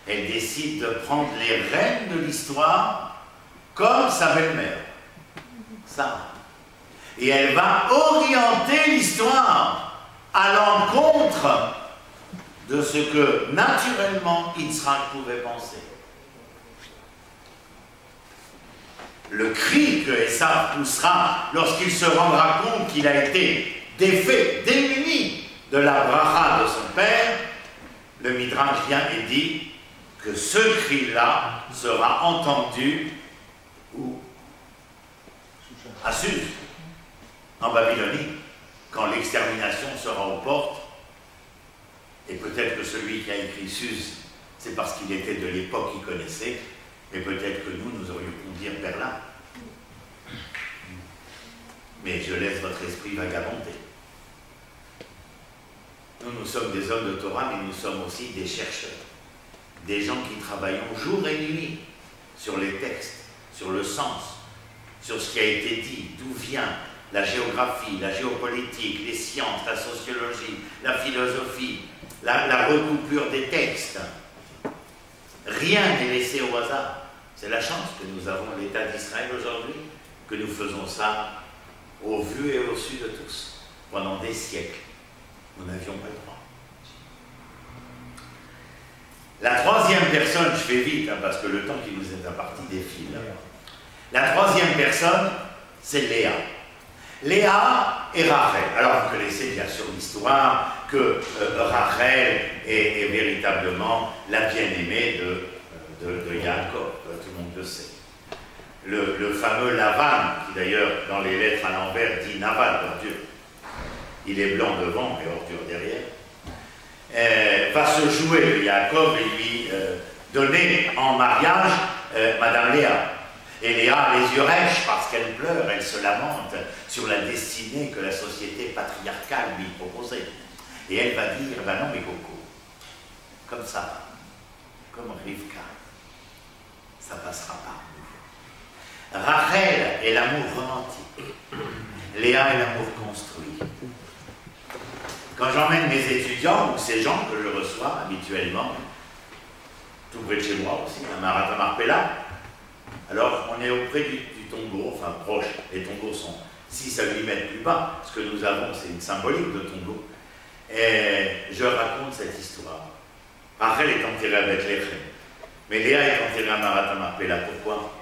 Elle décide de prendre les rênes de l'histoire comme sa belle-mère, Sarah. Et elle va orienter l'histoire à l'encontre de ce que naturellement Yitzhak pouvait penser. Le cri que Esav poussera lorsqu'il se rendra compte qu'il a été défait, démuni de la bracha de son père, le Midrash vient et dit que ce cri-là sera entendu où? À Suse, en Babylonie, quand l'extermination sera aux portes. Et peut-être que celui qui a écrit Suse, c'est parce qu'il était de l'époque qu'il connaissait, mais peut-être que nous aurions pu dire Berlin. Mais je laisse votre esprit vagabonder. Nous sommes des hommes de Torah, mais nous sommes aussi des chercheurs. Des gens qui travaillons jour et nuit sur les textes, sur le sens, sur ce qui a été dit, d'où vient la géographie, la géopolitique, les sciences, la sociologie, la philosophie, la recoupure des textes. Rien n'est laissé au hasard. C'est la chance que nous avons l'État d'Israël aujourd'hui, que nous faisons ça au vu et au su de tous, pendant des siècles. Nous n'avions pas le droit. La troisième personne, je fais vite, hein, parce que le temps qui nous est imparti défile. La troisième personne, c'est Léa. Léa et Rachel. Alors vous connaissez bien sûr l'histoire que Rachel est véritablement la bien-aimée de Yaakov, tout le monde le sait. Le fameux Lavan, qui d'ailleurs dans les lettres à l'envers dit Naval, ordure. Il est blanc devant et ordure derrière. Va se jouer de Yaakov et lui donner en mariage Madame Léa. Et Léa a les yeux rêches parce qu'elle pleure, elle se lamente sur la destinée que la société patriarcale lui proposait. Et elle va dire, ben non mais Coco, comme ça, comme Rivka, ça passera pas. Rachel est l'amour romantique, Léa est l'amour construit. Quand j'emmène mes étudiants ou ces gens que je reçois habituellement, tout près de chez moi aussi, à Marat Marpella, alors on est auprès du tombeau, enfin proche, les tombeaux sont 6 à 8 mètres plus bas, ce que nous avons c'est une symbolique de tombeau, et je raconte cette histoire. Rachel est enterrée à Bethléem, mais Léa est enterrée à Marat Marpella. Pourquoi?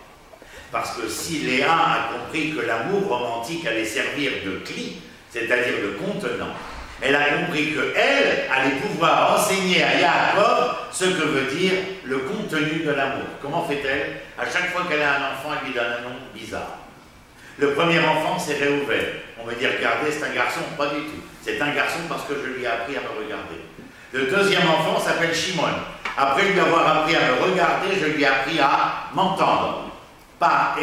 Parce que si Léa a compris que l'amour romantique allait servir de clé, c'est-à-dire de contenant, elle a compris qu'elle allait pouvoir enseigner à Yaakov ce que veut dire le contenu de l'amour. Comment fait-elle? À chaque fois qu'elle a un enfant, elle lui donne un nom bizarre. Le premier enfant, c'est Réhouven. On va dire, regardez, c'est un garçon. Pas du tout. C'est un garçon parce que je lui ai appris à me regarder. Le deuxième enfant s'appelle Shimon. Après lui avoir appris à me regarder, je lui ai appris à m'entendre. Pas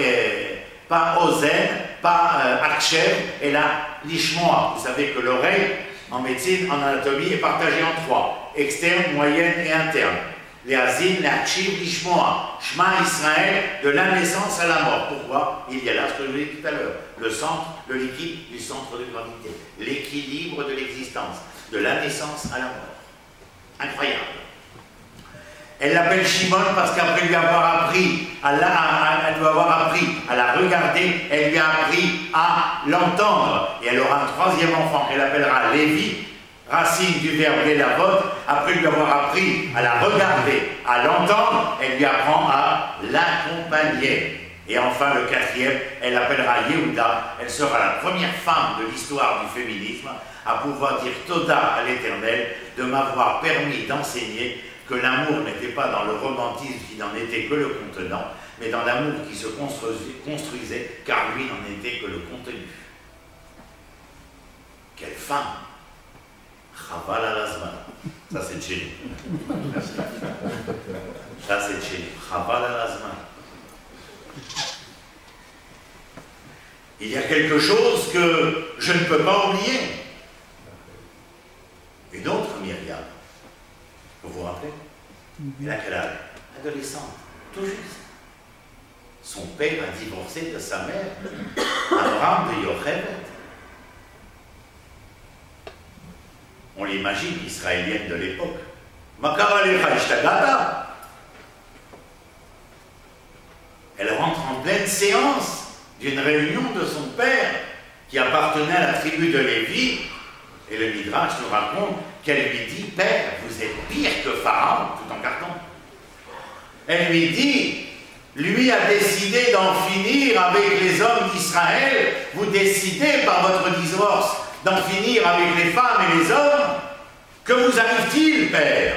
Ozen, pas Akshem, et là, l'Ishmoa. Vous savez que l'oreille, en médecine, en anatomie, est partagée en 3. Externe, moyenne et interne. Les Hazin, les Hachiv, l'Ishmoa. Shema Israël, de la naissance à la mort. Pourquoi? Il y a là ce que je vous ai dit tout à l'heure. Le centre, le liquide du centre de gravité. L'équilibre de l'existence. De la naissance à la mort. Incroyable. Elle l'appelle Shimon parce qu'après lui avoir appris elle doit avoir appris à la regarder, elle lui a appris à l'entendre. Et elle aura un troisième enfant qu'elle appellera Lévi, racine du verbe Lélavot. Après lui avoir appris à la regarder, à l'entendre, elle lui apprend à l'accompagner. Et enfin, le quatrième, elle l'appellera Yehuda. Elle sera la première femme de l'histoire du féminisme à pouvoir dire Toda à l'Éternel de m'avoir permis d'enseigner que l'amour n'était pas dans le romantisme qui n'en était que le contenant, mais dans l'amour qui se construisait, car lui n'en était que le contenu. Quelle femme! Chaval à l'azman. Ça c'est chez nous. Ça c'est chez nous. Chaval à l'azman. Il y a quelque chose que je ne peux pas oublier. Une autre Myriam. Vous vous rappelez? Elle a quel âge? Adolescente, tout juste. Son père a divorcé de sa mère, Abraham de Yocheved. On l'imagine, israélienne de l'époque. Elle rentre en pleine séance d'une réunion de son père qui appartenait à la tribu de Lévi. Et le Midrash nous raconte qu'elle lui dit, Père, vous êtes pire que Pharaon, tout en carton. Elle lui dit, lui a décidé d'en finir avec les hommes d'Israël, vous décidez par votre divorce d'en finir avec les femmes et les hommes, que vous arrive-t-il, Père?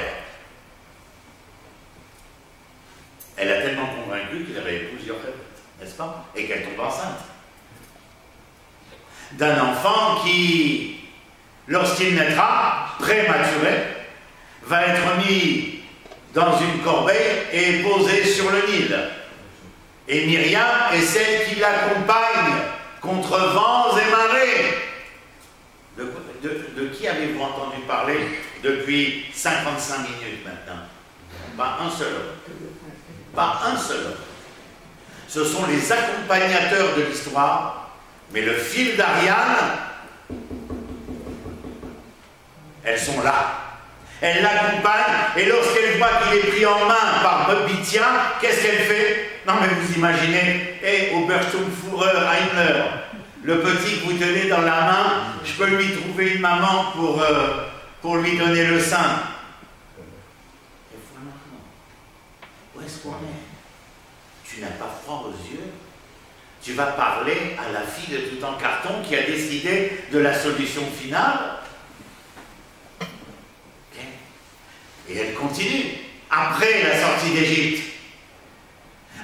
Elle a tellement convaincu qu'il réépouse Yocheved, n'est-ce pas? Et qu'elle tombe enceinte. D'un enfant qui, lorsqu'il naîtra, prématuré, va être mis dans une corbeille et posé sur le Nil. Et Myriam est celle qui l'accompagne contre vents et marées. De qui avez-vous entendu parler depuis 55 minutes maintenant? Pas un seul homme. Pas un seul homme. Ce sont les accompagnateurs de l'histoire, mais le fil d'Ariane, elles sont là. Elles l'accompagnent, et lorsqu'elle voit qu'il est pris en main par Bobbitia, qu'est-ce qu'elle fait? Non mais vous imaginez, Obersturmführer Heimler, le petit que vous tenez dans la main, je peux lui trouver une maman pour lui donner le sein. Et voilà, où est-ce qu'on est? Tu n'as pas froid aux yeux? Tu vas parler à la fille de Toutankhamon qui a décidé de la solution finale. Okay. Et elle continue. Après la sortie d'Égypte.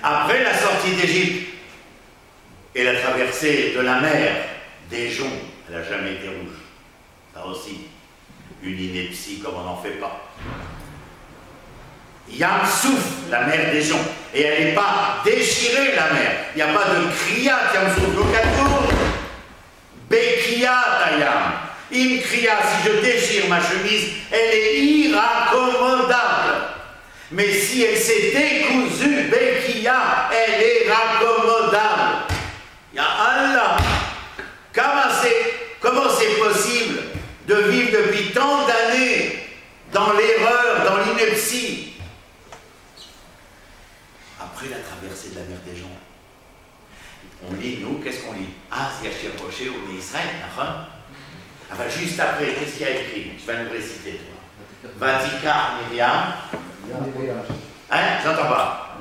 Après la sortie d'Égypte et la traversée de la mer des joncs, elle n'a jamais été rouge. Ça aussi, une ineptie comme on n'en fait pas. Yam Souf, la mer des joncs, et elle n'est pas déchirée la mer. Il n'y a pas de kriyat Yam Souf. L'occasion, Bekia Tayam. Im kriya, si je déchire ma chemise, elle est irraccommodable. Mais si elle s'est décousue, Bekia, elle est raccommodable. Ya Allah, comment c'est possible de vivre depuis tant d'années dans l'erreur, dans l'ineptie? Après la traversée de la mer des joncs, on lit, nous, qu'est-ce qu'on lit? Ah, c'est Yachir Moshe ou Israël, d'accord? Ah ben, juste après, qu'est-ce qu'il y a écrit? Je vais nous réciter, toi. Vatikar Myriam. Hein? J'entends pas.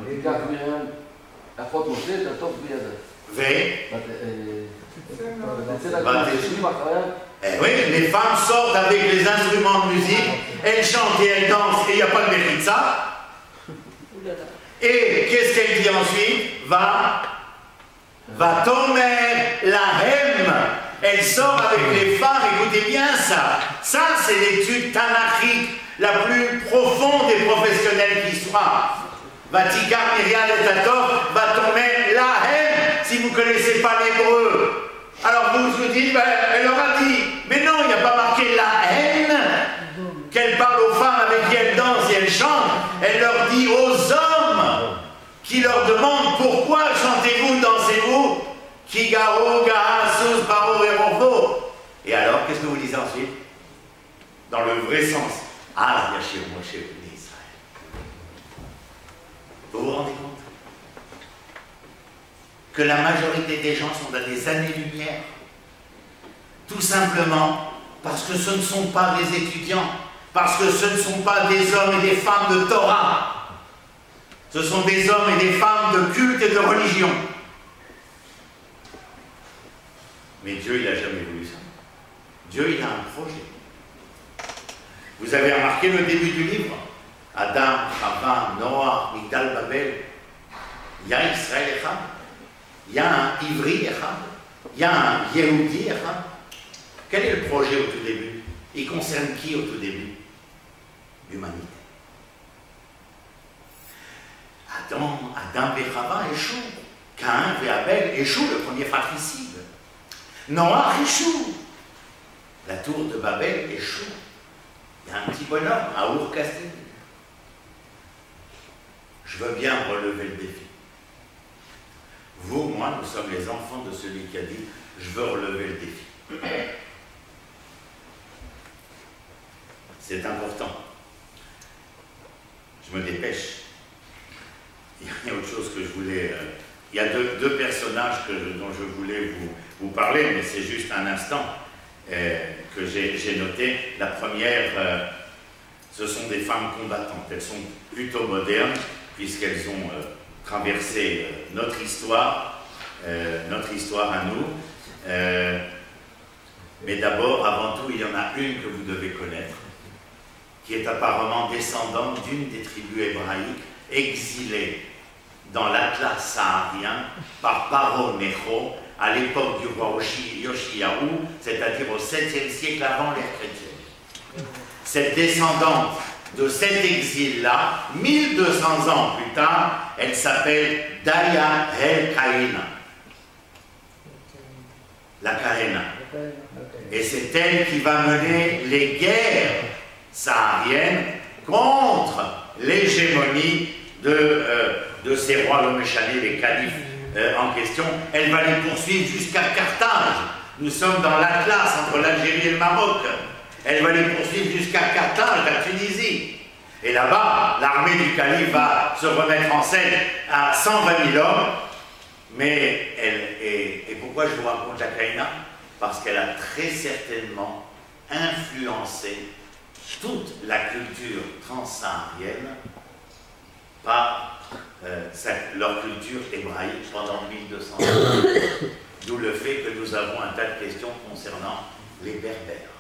Eh oui, les femmes sortent avec les instruments de musique, elles chantent et elles dansent, et il n'y a pas de mérite ça. Et qu'est-ce qu'elle dit ensuite? Va tomer la hem. Elle sort avec les femmes, écoutez bien ça. Ça, c'est l'étude tanachique la plus profonde et professionnelle qui soit. Vatikar Myriam et Tator, va tomer la hem, si vous ne connaissez pas l'hébreu. Alors vous vous dites, ben, elle leur a dit, mais non, il n'y a pas marqué la haine, qu'elle parle aux femmes avec qui elle danse et elle chante. Elle leur dit aux hommes qui leur demandent pourquoi chantez-vous, dansez-vous, Kigaro, Gahasus, Paro et Morpho. Et alors, qu'est-ce que vous lisez ensuite? Dans le vrai sens. Ah, Yachir Moshe Israël. Vous vous rendez compte que la majorité des gens sont dans des années-lumière? Tout simplement parce que ce ne sont pas des étudiants, parce que ce ne sont pas des hommes et des femmes de Torah. Ce sont des hommes et des femmes de culte et de religion. Mais Dieu, il n'a jamais voulu ça. Dieu, il a un projet. Vous avez remarqué le début du livre? Adam, Chava, Noah, Migdal, Babel. Il y a Israël Echad. Il y a un Ivri Echad. Il y a un Yehudi Echad. Quel est le projet au tout début? Il concerne qui au tout début? L'humanité. Adam et Chava échouent. Caïn et Abel échouent, le premier fratricide. Noah échoue. La tour de Babel échoue. Il y a un petit bonhomme à Ur-Kasdim. Je veux bien relever le défi. Vous, moi, nous sommes les enfants de celui qui a dit « Je veux relever le défi ». C'est important. Je me dépêche. Il y a autre chose que je voulais... il y a deux personnages dont je voulais vous parler, mais c'est juste un instant que j'ai noté. La première, ce sont des femmes combattantes. Elles sont plutôt modernes, puisqu'elles ont traversé notre histoire à nous. Mais d'abord, avant tout, il y en a une que vous devez connaître, qui est apparemment descendante d'une des tribus hébraïques, exilée dans l'Atlas saharien par Paro Necho à l'époque du roi Yoshiyahu, c'est-à-dire au 7e siècle avant l'ère chrétienne. Cette descendante de cet exil-là, 1200 ans plus tard, elle s'appelle Daya El Kaïna. La Kaïna. Et c'est elle qui va mener les guerres sahariennes contre l'hégémonie de ces rois méchanés, les califes en question. Elle va les poursuivre jusqu'à Carthage. Nous sommes dans l'Atlas entre l'Algérie et le Maroc. Elle va les poursuivre jusqu'à Carthage, la Tunisie. Et là-bas, l'armée du calife va se remettre en scène à 120 000 hommes. Mais et pourquoi je vous raconte la Kaïna? Parce qu'elle a très certainement influencé toute la culture transsaharienne par leur culture hébraïque pendant 1200 ans. D'où le fait que nous avons un tas de questions concernant les Berbères.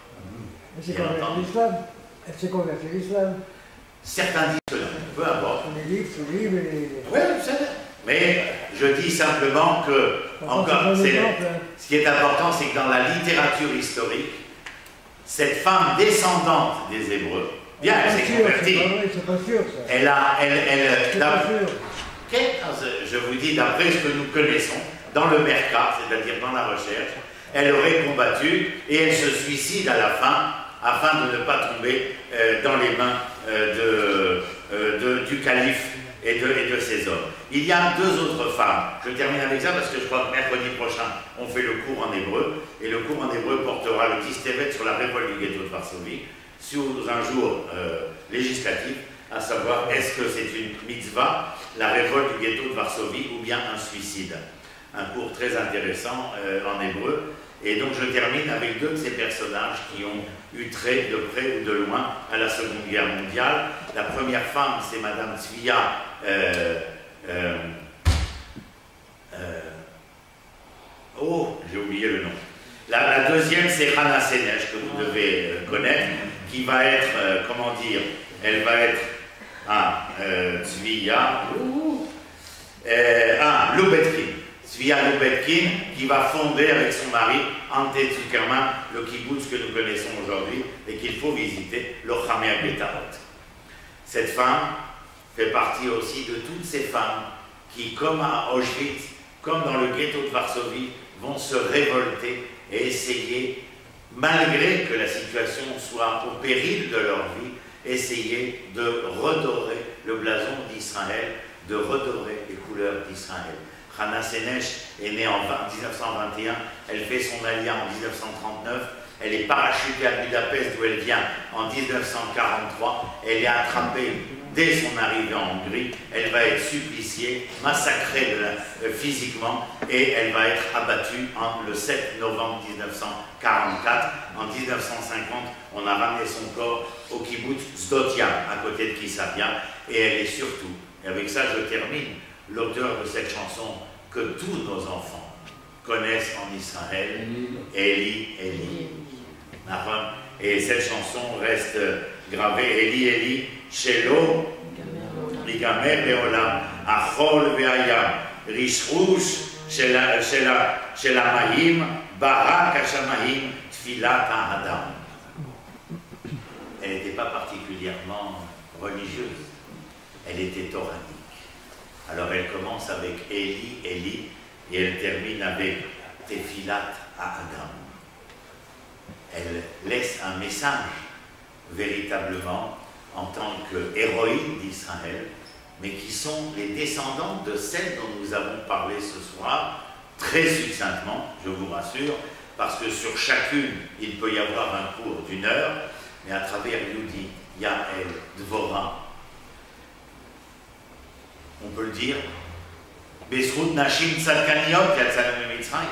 Elle s'est convertie à l'islam. Elle s'est convertie à l'islam. Certains disent que non, peu importe. Les livres, ce livre et... Oui, mais je dis simplement que, encore, ce qui est important, c'est que dans la littérature historique, cette femme descendante des Hébreux, bien, elle s'est convertie. C'est pas sûr, ça. Elle a, C'est pas sûr. je vous dis, d'après ce que nous connaissons, dans le Mercat, c'est-à-dire dans la recherche, elle aurait combattu et elle se suicide à la fin, afin de ne pas tomber dans les mains du calife et de ses hommes. Il y a deux autres femmes. Je termine avec ça parce que je crois que mercredi prochain, on fait le cours en hébreu, et le cours en hébreu portera le Tistevet sur la révolte du ghetto de Varsovie, sous un jour législatif, à savoir est-ce que c'est une mitzvah, la révolte du ghetto de Varsovie, ou bien un suicide. Un cours très intéressant en hébreu. Et donc je termine avec deux de ces personnages qui ont eu trait de près ou de loin à la Seconde Guerre mondiale. La première femme, c'est Madame Tzvia j'ai oublié le nom. La deuxième, c'est Hana Senesh, que vous devez connaître, qui va être, comment dire, elle va être Tzvia Lubetkin. Tzvia Lubetkin, qui va fonder avec son mari, Ante Zuckerman, le kibbutz que nous connaissons aujourd'hui et qu'il faut visiter, le Chamea Betarot. Cette femme fait partie aussi de toutes ces femmes qui, comme à Auschwitz, comme dans le ghetto de Varsovie, vont se révolter et essayer, malgré que la situation soit au péril de leur vie, essayer de redorer le blason d'Israël, de redorer les couleurs d'Israël. Hana Senesh est née en 1921, elle fait son aliyah en 1939, elle est parachutée à Budapest d'où elle vient en 1943, elle est attrapée dès son arrivée en Hongrie, elle va être suppliciée, massacrée physiquement et elle va être abattue le 7 novembre 1944. En 1950, on a ramené son corps au kibbutz Sdotia, à côté de Kisavia, et elle est surtout, et avec ça je termine, l'auteur de cette chanson que tous nos enfants connaissent en Israël, Eli, Eli. Et cette chanson reste gravée, Eli, Eli, Shelo, Ligamer Leolam, Achol Ve'ayam, Rishrush, Shelamahim, Barak Hashamahim, Tfilat Adam. Elle n'était pas particulièrement religieuse, elle était toranique. Alors elle commence avec Eli, Eli, et elle termine avec Tefilat à Adam. Elle laisse un message véritablement en tant qu'héroïne d'Israël, mais qui sont les descendantes de celles dont nous avons parlé ce soir, très succinctement, je vous rassure, parce que sur chacune, il peut y avoir un cours d'1 heure, mais à travers Yehudi, Yael, Dvorah, on peut le dire, Besrout Nashim Tzadkaniot Yatzalem Mitzrayim.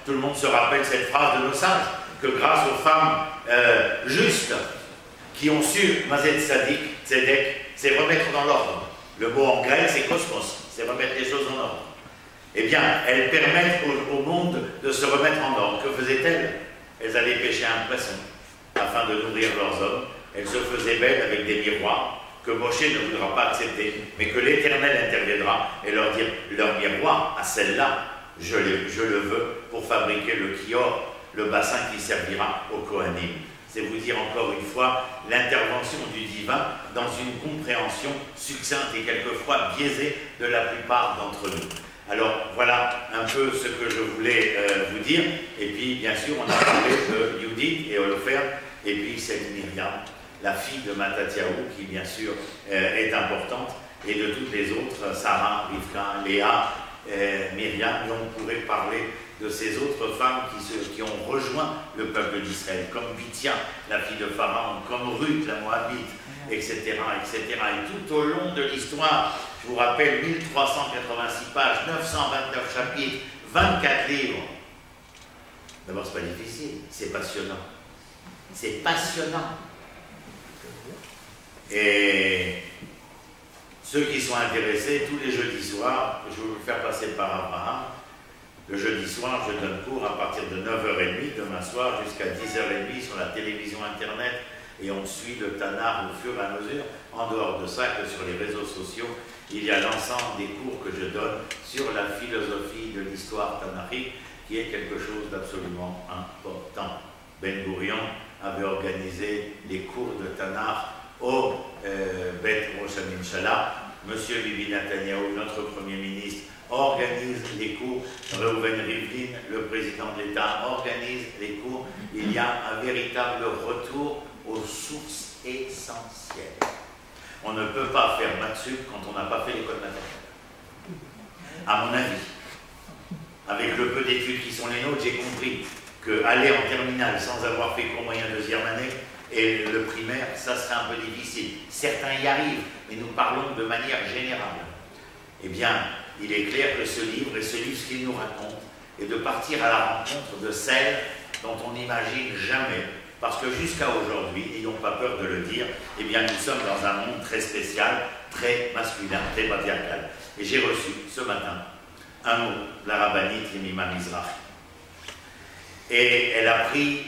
Tout le monde se rappelle cette phrase de nos sages, que grâce aux femmes justes qui ont su, Mazet Tzadik, Tzedek, c'est remettre dans l'ordre. Le mot en grec, c'est cosmos, c'est remettre les choses en ordre. Eh bien, elles permettent au monde de se remettre en ordre. Que faisaient-elles? Elles allaient pêcher un poisson afin de nourrir leurs hommes. Elles se faisaient belles avec des miroirs que Moshe ne voudra pas accepter, mais que l'Éternel interviendra et leur dire, leur miroir, à celle-là, je le veux pour fabriquer le kior, le bassin qui servira au Kohanim. C'est vous dire encore une fois l'intervention du divin dans une compréhension succincte et quelquefois biaisée de la plupart d'entre nous. Alors voilà un peu ce que je voulais vous dire. Et puis bien sûr on a parlé de Judith et Holoferne, et puis cette Myriam, la fille de Mattathiaou, qui bien sûr est importante, et de toutes les autres, Sarah, Rivka, Léa, Myriam, et on pourrait parler de ces autres femmes qui ont rejoint le peuple d'Israël, comme Bithia, la fille de Pharaon, comme Ruth, la Moabite, etc., etc. Et tout au long de l'histoire, je vous rappelle, 1386 pages, 929 chapitres, 24 livres. D'abord, c'est pas difficile, c'est passionnant. C'est passionnant. Et Ceux qui sont intéressés, tous les jeudis soirs, je vais vous le faire passer par Abraham. Le jeudi soir, je donne cours à partir de 9h30 demain soir jusqu'à 10h30 sur la télévision internet et on suit le Tanakh au fur et à mesure. En dehors de ça, que sur les réseaux sociaux, il y a l'ensemble des cours que je donne sur la philosophie de l'histoire tanakhique qui est quelque chose d'absolument important. Ben Gurion avait organisé les cours de Tanakh au Bet Rosh HaMimshala. Monsieur Bibi Netanyahu, notre Premier ministre, organise les cours. Reuven Rivlin, le président de l'État, organise les cours. Il y a un véritable retour aux sources essentielles. On ne peut pas faire maths-sup quand on n'a pas fait l'école maternelle. À mon avis, avec le peu d'études qui sont les nôtres, j'ai compris qu'aller en terminale sans avoir fait cours moyen deuxième année et le primaire, ça serait un peu difficile. Certains y arrivent, mais nous parlons de manière générale. Eh bien, il est clair que ce livre et ce qu'il nous raconte est de partir à la rencontre de celles dont on n'imagine jamais. Parce que jusqu'à aujourd'hui, n'ayons pas peur de le dire, eh bien nous sommes dans un monde très spécial, très masculin, très patriarcal. Et j'ai reçu ce matin un mot de la rabbinite Yemima Mizrahi. Et elle a pris,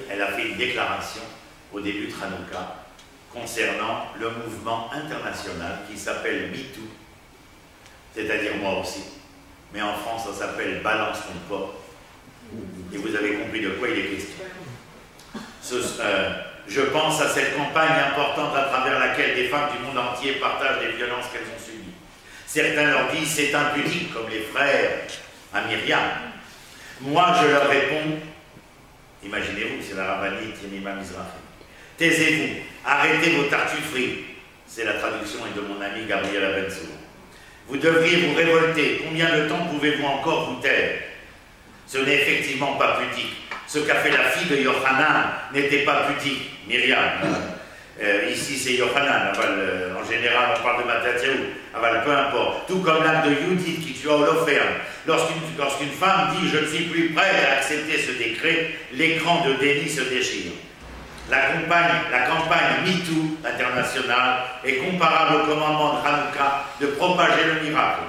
elle a fait une déclaration au début de Hanouka concernant le mouvement international qui s'appelle MeToo, c'est-à-dire moi aussi. Mais en France, ça s'appelle Balance ton corps. Et vous avez compris de quoi il est question. Je pense à cette campagne importante à travers laquelle des femmes du monde entier partagent les violences qu'elles ont subies. Certains leur disent c'est impudique, comme les frères à Myriam. Moi, je leur réponds, imaginez-vous, c'est la rabbinite Yemima Mizrahi. Taisez-vous, arrêtez vos tartufferies. C'est la traduction de mon ami Gabriel Abensour. Vous devriez vous révolter. Combien de temps pouvez-vous encore vous taire? Ce n'est effectivement pas pudique. Ce qu'a fait la fille de Yochanan n'était pas pudique, Myriam. Ici, c'est Yochanan. En général, on parle de Matatyahu. Peu importe. Tout comme l'acte de Yudit qui tua Holoferne. Lorsqu'une femme dit « Je ne suis plus prête à accepter ce décret », l'écran de déni se déchire. La campagne MeToo internationale est comparable au commandement de Hanouka de propager le miracle.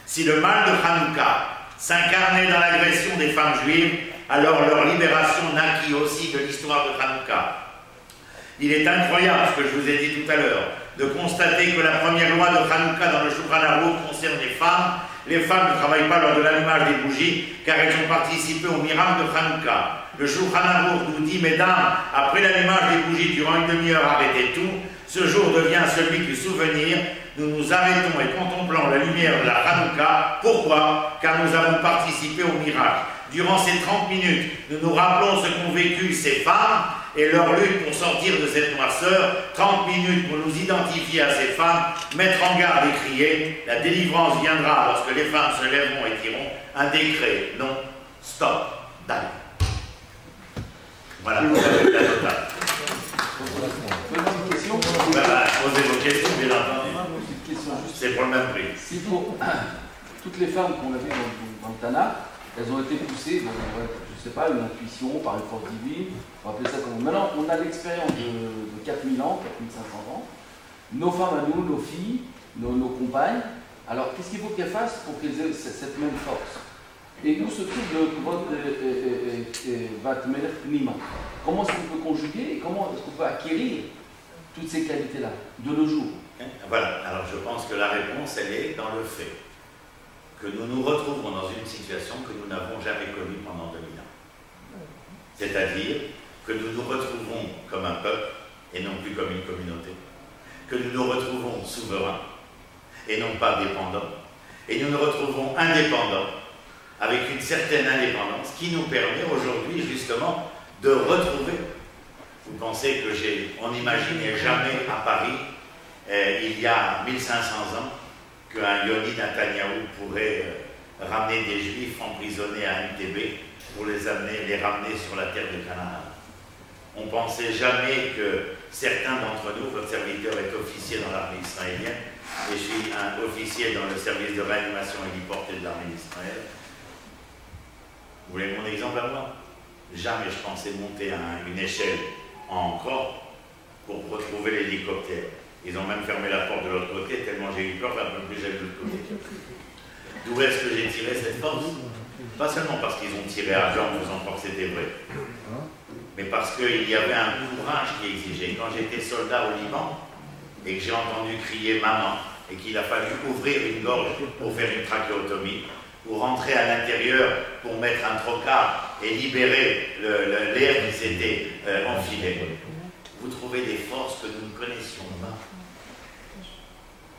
Si le mal de Hanouka s'incarnait dans l'agression des femmes juives, alors leur libération naquit aussi de l'histoire de Hanouka. Il est incroyable, ce que je vous ai dit tout à l'heure, de constater que la première loi de Hanouka dans le Shulchan Aruch concerne les femmes. Les femmes ne travaillent pas lors de l'allumage des bougies, car elles ont participé au miracle de Hanouka. Le Shulchan Aruch nous dit, mesdames, après l'allumage des bougies durant une demi-heure, arrêtez tout. Ce jour devient celui du souvenir. Nous nous arrêtons et contemplons la lumière de la Hanouka. Pourquoi? Car nous avons participé au miracle. Durant ces 30 minutes, nous nous rappelons ce qu'ont vécu ces femmes et leur lutte pour sortir de cette noirceur. 30 minutes pour nous identifier à ces femmes, mettre en garde et crier. La délivrance viendra lorsque les femmes se lèveront et diront un décret, non, stop, d'aller. Voilà, vous avez la totale. Posez vos questions, bien entendu. C'est pour le même prix. Si pour toutes les femmes qu'on a vues dans le Tanakh, elles ont été poussées, je ne sais pas, une intuition, par une force divine, on va appeler ça comme... Maintenant, on a l'expérience de 4000 ans, 4500 ans, nos femmes à nous, nos filles, nos compagnes. Alors, qu'est-ce qu'il faut qu'elles fassent pour qu'elles aient cette même force? Et où se trouve le Kvod Vatmelech Pnima? Comment est-ce qu'on peut conjuguer et comment est-ce qu'on peut acquérir toutes ces qualités-là, de nos jours? Voilà, alors je pense que la réponse, elle est dans le fait que nous nous retrouvons dans une situation que nous n'avons jamais connue pendant 2000 ans. C'est-à-dire que nous nous retrouvons comme un peuple et non plus comme une communauté. Que nous nous retrouvons souverains et non pas dépendants. Et nous nous retrouvons indépendants avec une certaine indépendance qui nous permet aujourd'hui justement de retrouver. Vous pensez que on n'imaginait jamais à Paris, il y a 1500 ans, qu'un Yoni Netanyahu pourrait ramener des Juifs emprisonnés à MTB pour les ramener sur la terre de Canaan. On ne pensait jamais que certains d'entre nous, votre serviteur est officier dans l'armée israélienne, et je suis un officier dans le service de réanimation héliportée de l'armée d'Israël. Vous voulez mon exemple à moi? Jamais je pensais monter à une échelle en croix pour retrouver l'hélicoptère. Ils ont même fermé la porte de l'autre côté, tellement j'ai eu peur, un peu plus j'allais de l'autre côté. D'où est-ce que j'ai tiré cette force? Pas seulement parce qu'ils ont tiré à blanc en faisant croire que c'était vrai, mais parce qu'il y avait un courage qui exigeait. Quand j'étais soldat au Liban et que j'ai entendu crier maman et qu'il a fallu ouvrir une gorge pour faire une trachéotomie, ou rentrer à l'intérieur pour mettre un trocard et libérer l'air qui s'était enfilé, vous trouvez des forces que nous ne connaissions pas.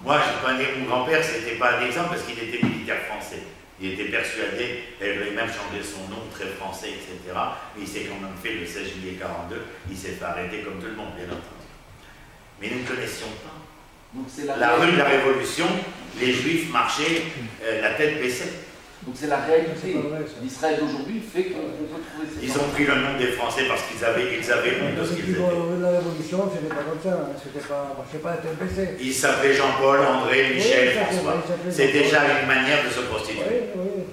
Moi, je connais mon grand-père, c'était pas un exemple parce qu'il était militaire français. Il était persuadé, il avait même changé son nom, très français, etc. Mais il s'est quand même fait le 16 juillet 42, il s'est fait arrêter comme tout le monde, bien entendu. Mais nous ne connaissions pas. Donc la rue de la Révolution, les Juifs marchaient la tête baissée. Donc c'est la réalité. L'Israël d'aujourd'hui fait qu'on peut trouver ces... Ils ont pris le nom des Français parce qu'ils avaient honte de ce qu'ils étaient. La Révolution, c'était pas comme ça, c'était pas, je sais pas, la tête baissée. Ils s'appelaient Jean-Paul, André, Michel, François. C'est déjà une manière de se prostituer. Oui.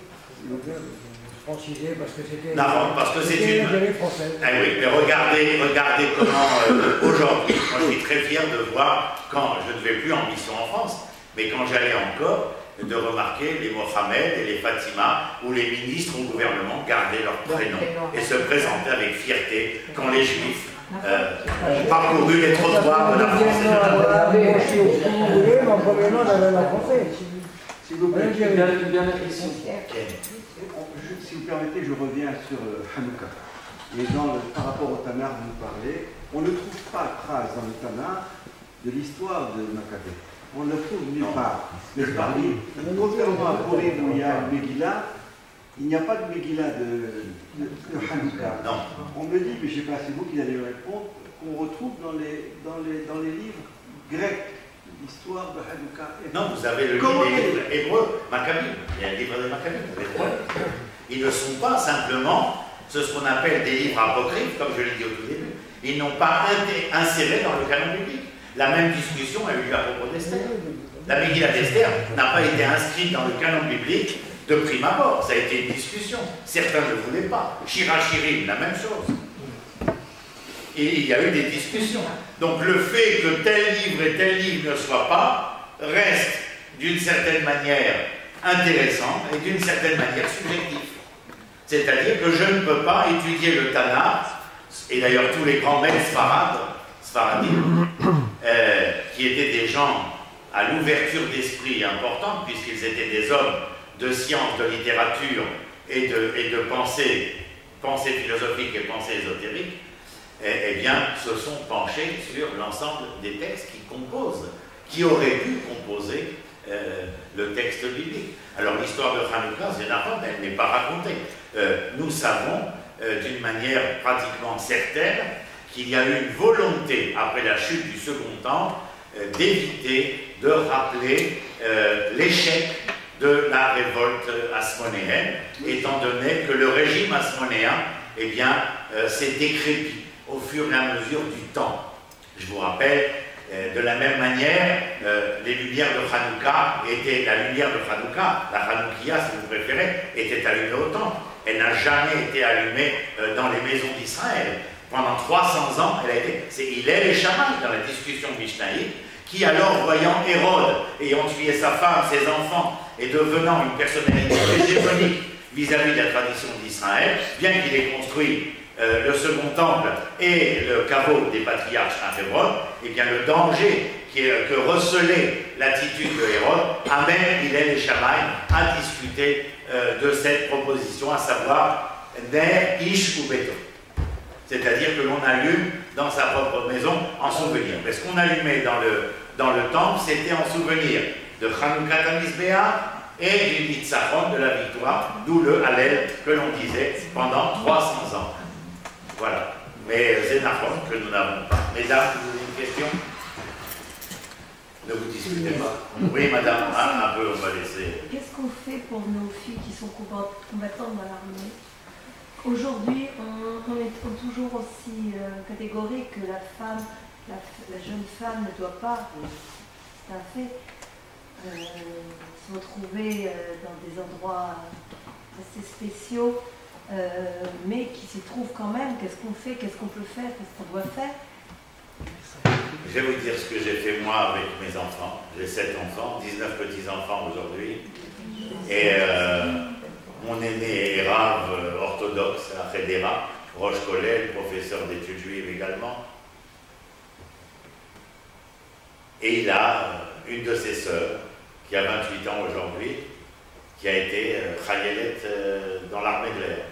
Francisé parce que c'était... Non, parce que c'est une... Ah oui, mais regardez comment aujourd'hui, moi je suis très fier de voir, quand je ne vais plus en mission en France, mais quand j'allais encore, de remarquer les Mohamed et les Fatima, où les ministres au gouvernement gardaient leur prénom et se présentaient avec fierté quand les Juifs ont parcouru les trottoirs de la France. S'il vous plaît, une dernière question. Si vous permettez, je reviens sur Hanouka. Et par rapport au Tanakh, vous parlez, on ne trouve pas trace dans le Tanakh de l'histoire de Maccabée. On ne le trouve nulle part. Mais contrairement à Purim où il y a une Megillah, il n'y a pas de Megillah de Hanouka. On me dit, mais je ne sais pas, c'est vous qui allez me répondre, qu'on retrouve dans les livres grecs l'histoire de Hanouka. Non, vous avez le livre des livres hébreux, Maccabée. Il y a le livre de Maccabée. Ils ne sont pas simplement ce qu'on appelle des livres apocryphes, comme je l'ai dit au tout début. Ils n'ont pas inséré dans le canon biblique. La même discussion a eu lieu à propos d'Esther. La Megillah d'Esther n'a pas été inscrite dans le canon biblique de prime abord. Ça a été une discussion. Certains ne voulaient pas. Shirachirim, la même chose. Et il y a eu des discussions. Donc le fait que tel livre et tel livre ne soient pas reste d'une certaine manière intéressant et d'une certaine manière subjectif. C'est-à-dire que je ne peux pas étudier le Tanakh, et d'ailleurs tous les grands maîtres Sfaradim, qui étaient des gens à l'ouverture d'esprit importante, puisqu'ils étaient des hommes de science, de littérature et de pensée philosophique et pensée ésotérique, eh bien, se sont penchés sur l'ensemble des textes qui auraient pu composer le texte biblique. Alors l'histoire de Hanouka, elle n'est pas racontée. Nous savons d'une manière pratiquement certaine qu'il y a eu une volonté, après la chute du Second Temple, d'éviter de rappeler l'échec de la révolte hasmonéenne, étant donné que le régime hasmonéen s'est décrépit au fur et à mesure du temps. Je vous rappelle, de la même manière, les lumières de Hanouka la lumière de Hanouka, la Hanoukia si vous préférez, était allumée au temple. Elle n'a jamais été allumée dans les maisons d'Israël. Pendant 300 ans, elle a été. C'est Hillel et Shammai dans la discussion mishnahite, qui alors, voyant Hérode ayant tué sa femme, ses enfants, et devenant une personnalité hégémonique vis-à-vis de la tradition d'Israël, bien qu'il ait construit le second temple et le caveau des patriarches à Hébron, eh bien le danger que recelait l'attitude de Hérode amène Hillel et Shammai à discuter de cette proposition, à savoir Ner Ish ou Beto. C'est-à-dire que l'on allume dans sa propre maison en souvenir. Mais ce qu'on allumait dans le temple, c'était en souvenir de Chanukah Tamizbéa et du Nitzachon, de la victoire, d'où le Hallel que l'on disait pendant 300 ans. Voilà. Mais Zénaphon que nous n'avons pas. Mesdames, vous avez une question? Ne vous disputez pas. Oui, madame, un peu, on va laisser. Qu'est-ce qu'on fait pour nos filles qui sont combattantes dans l'armée? Aujourd'hui, on est toujours aussi catégorique que la femme, la jeune femme ne doit pas, c'est un fait, se retrouver dans des endroits assez spéciaux, mais qui s'y trouvent quand même. Qu'est-ce qu'on fait? Qu'est-ce qu'on peut faire? Qu'est-ce qu'on doit faire? je vais vous dire ce que j'ai fait moi avec mes enfants. J'ai 7 enfants, 19 petits-enfants aujourd'hui. Et mon aîné est rave orthodoxe à Hedera, Roche Kollel, professeur d'études juives également. Et il a une de ses sœurs, qui a 28 ans aujourd'hui, qui a été Chayelet dans l'armée de l'air,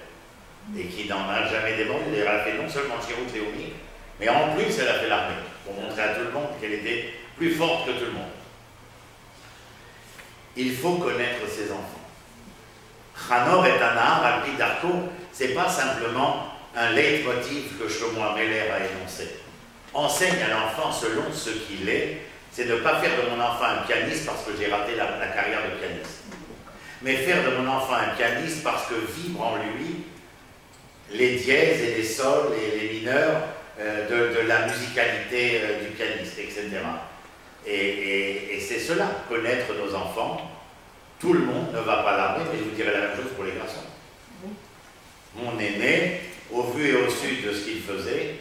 et qui n'en a jamais débordé. Elle a fait non seulement Shirut Leumi, mais en plus elle a fait l'armée, pour montrer à tout le monde qu'elle était plus forte que tout le monde. Il faut connaître ses enfants. Chanor et Anahar, Alpi Darko, c'est pas simplement un leitmotiv que Shlomo Ameler a énoncé. Enseigne à l'enfant selon ce qu'il est, c'est ne pas faire de mon enfant un pianiste parce que j'ai raté la carrière de pianiste, mais faire de mon enfant un pianiste parce que vibre en lui les dièses et les sols et les mineurs de la musicalité du pianiste, etc. Et c'est cela, connaître nos enfants. Tout le monde ne va pas à l'armée, mais je vous dirai la même chose pour les garçons. Mon aîné, au vu et au su de ce qu'il faisait,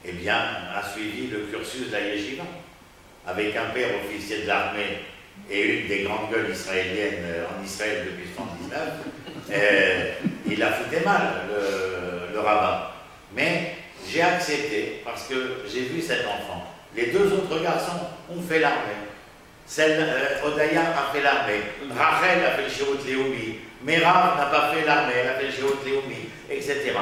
eh bien, a suivi le cursus de la yeshiva, avec un père officier de l'armée et une des grandes gueules israéliennes en Israël depuis 1979, il a fouté mal, le rabbin. Mais j'ai accepté, parce que j'ai vu cet enfant. Les 2 autres garçons ont fait l'armée. Odaya a fait l'armée, Rachel a fait le Shirut Leumi, Merav n'a pas fait l'armée, elle a fait le Shirut Leumi, etc.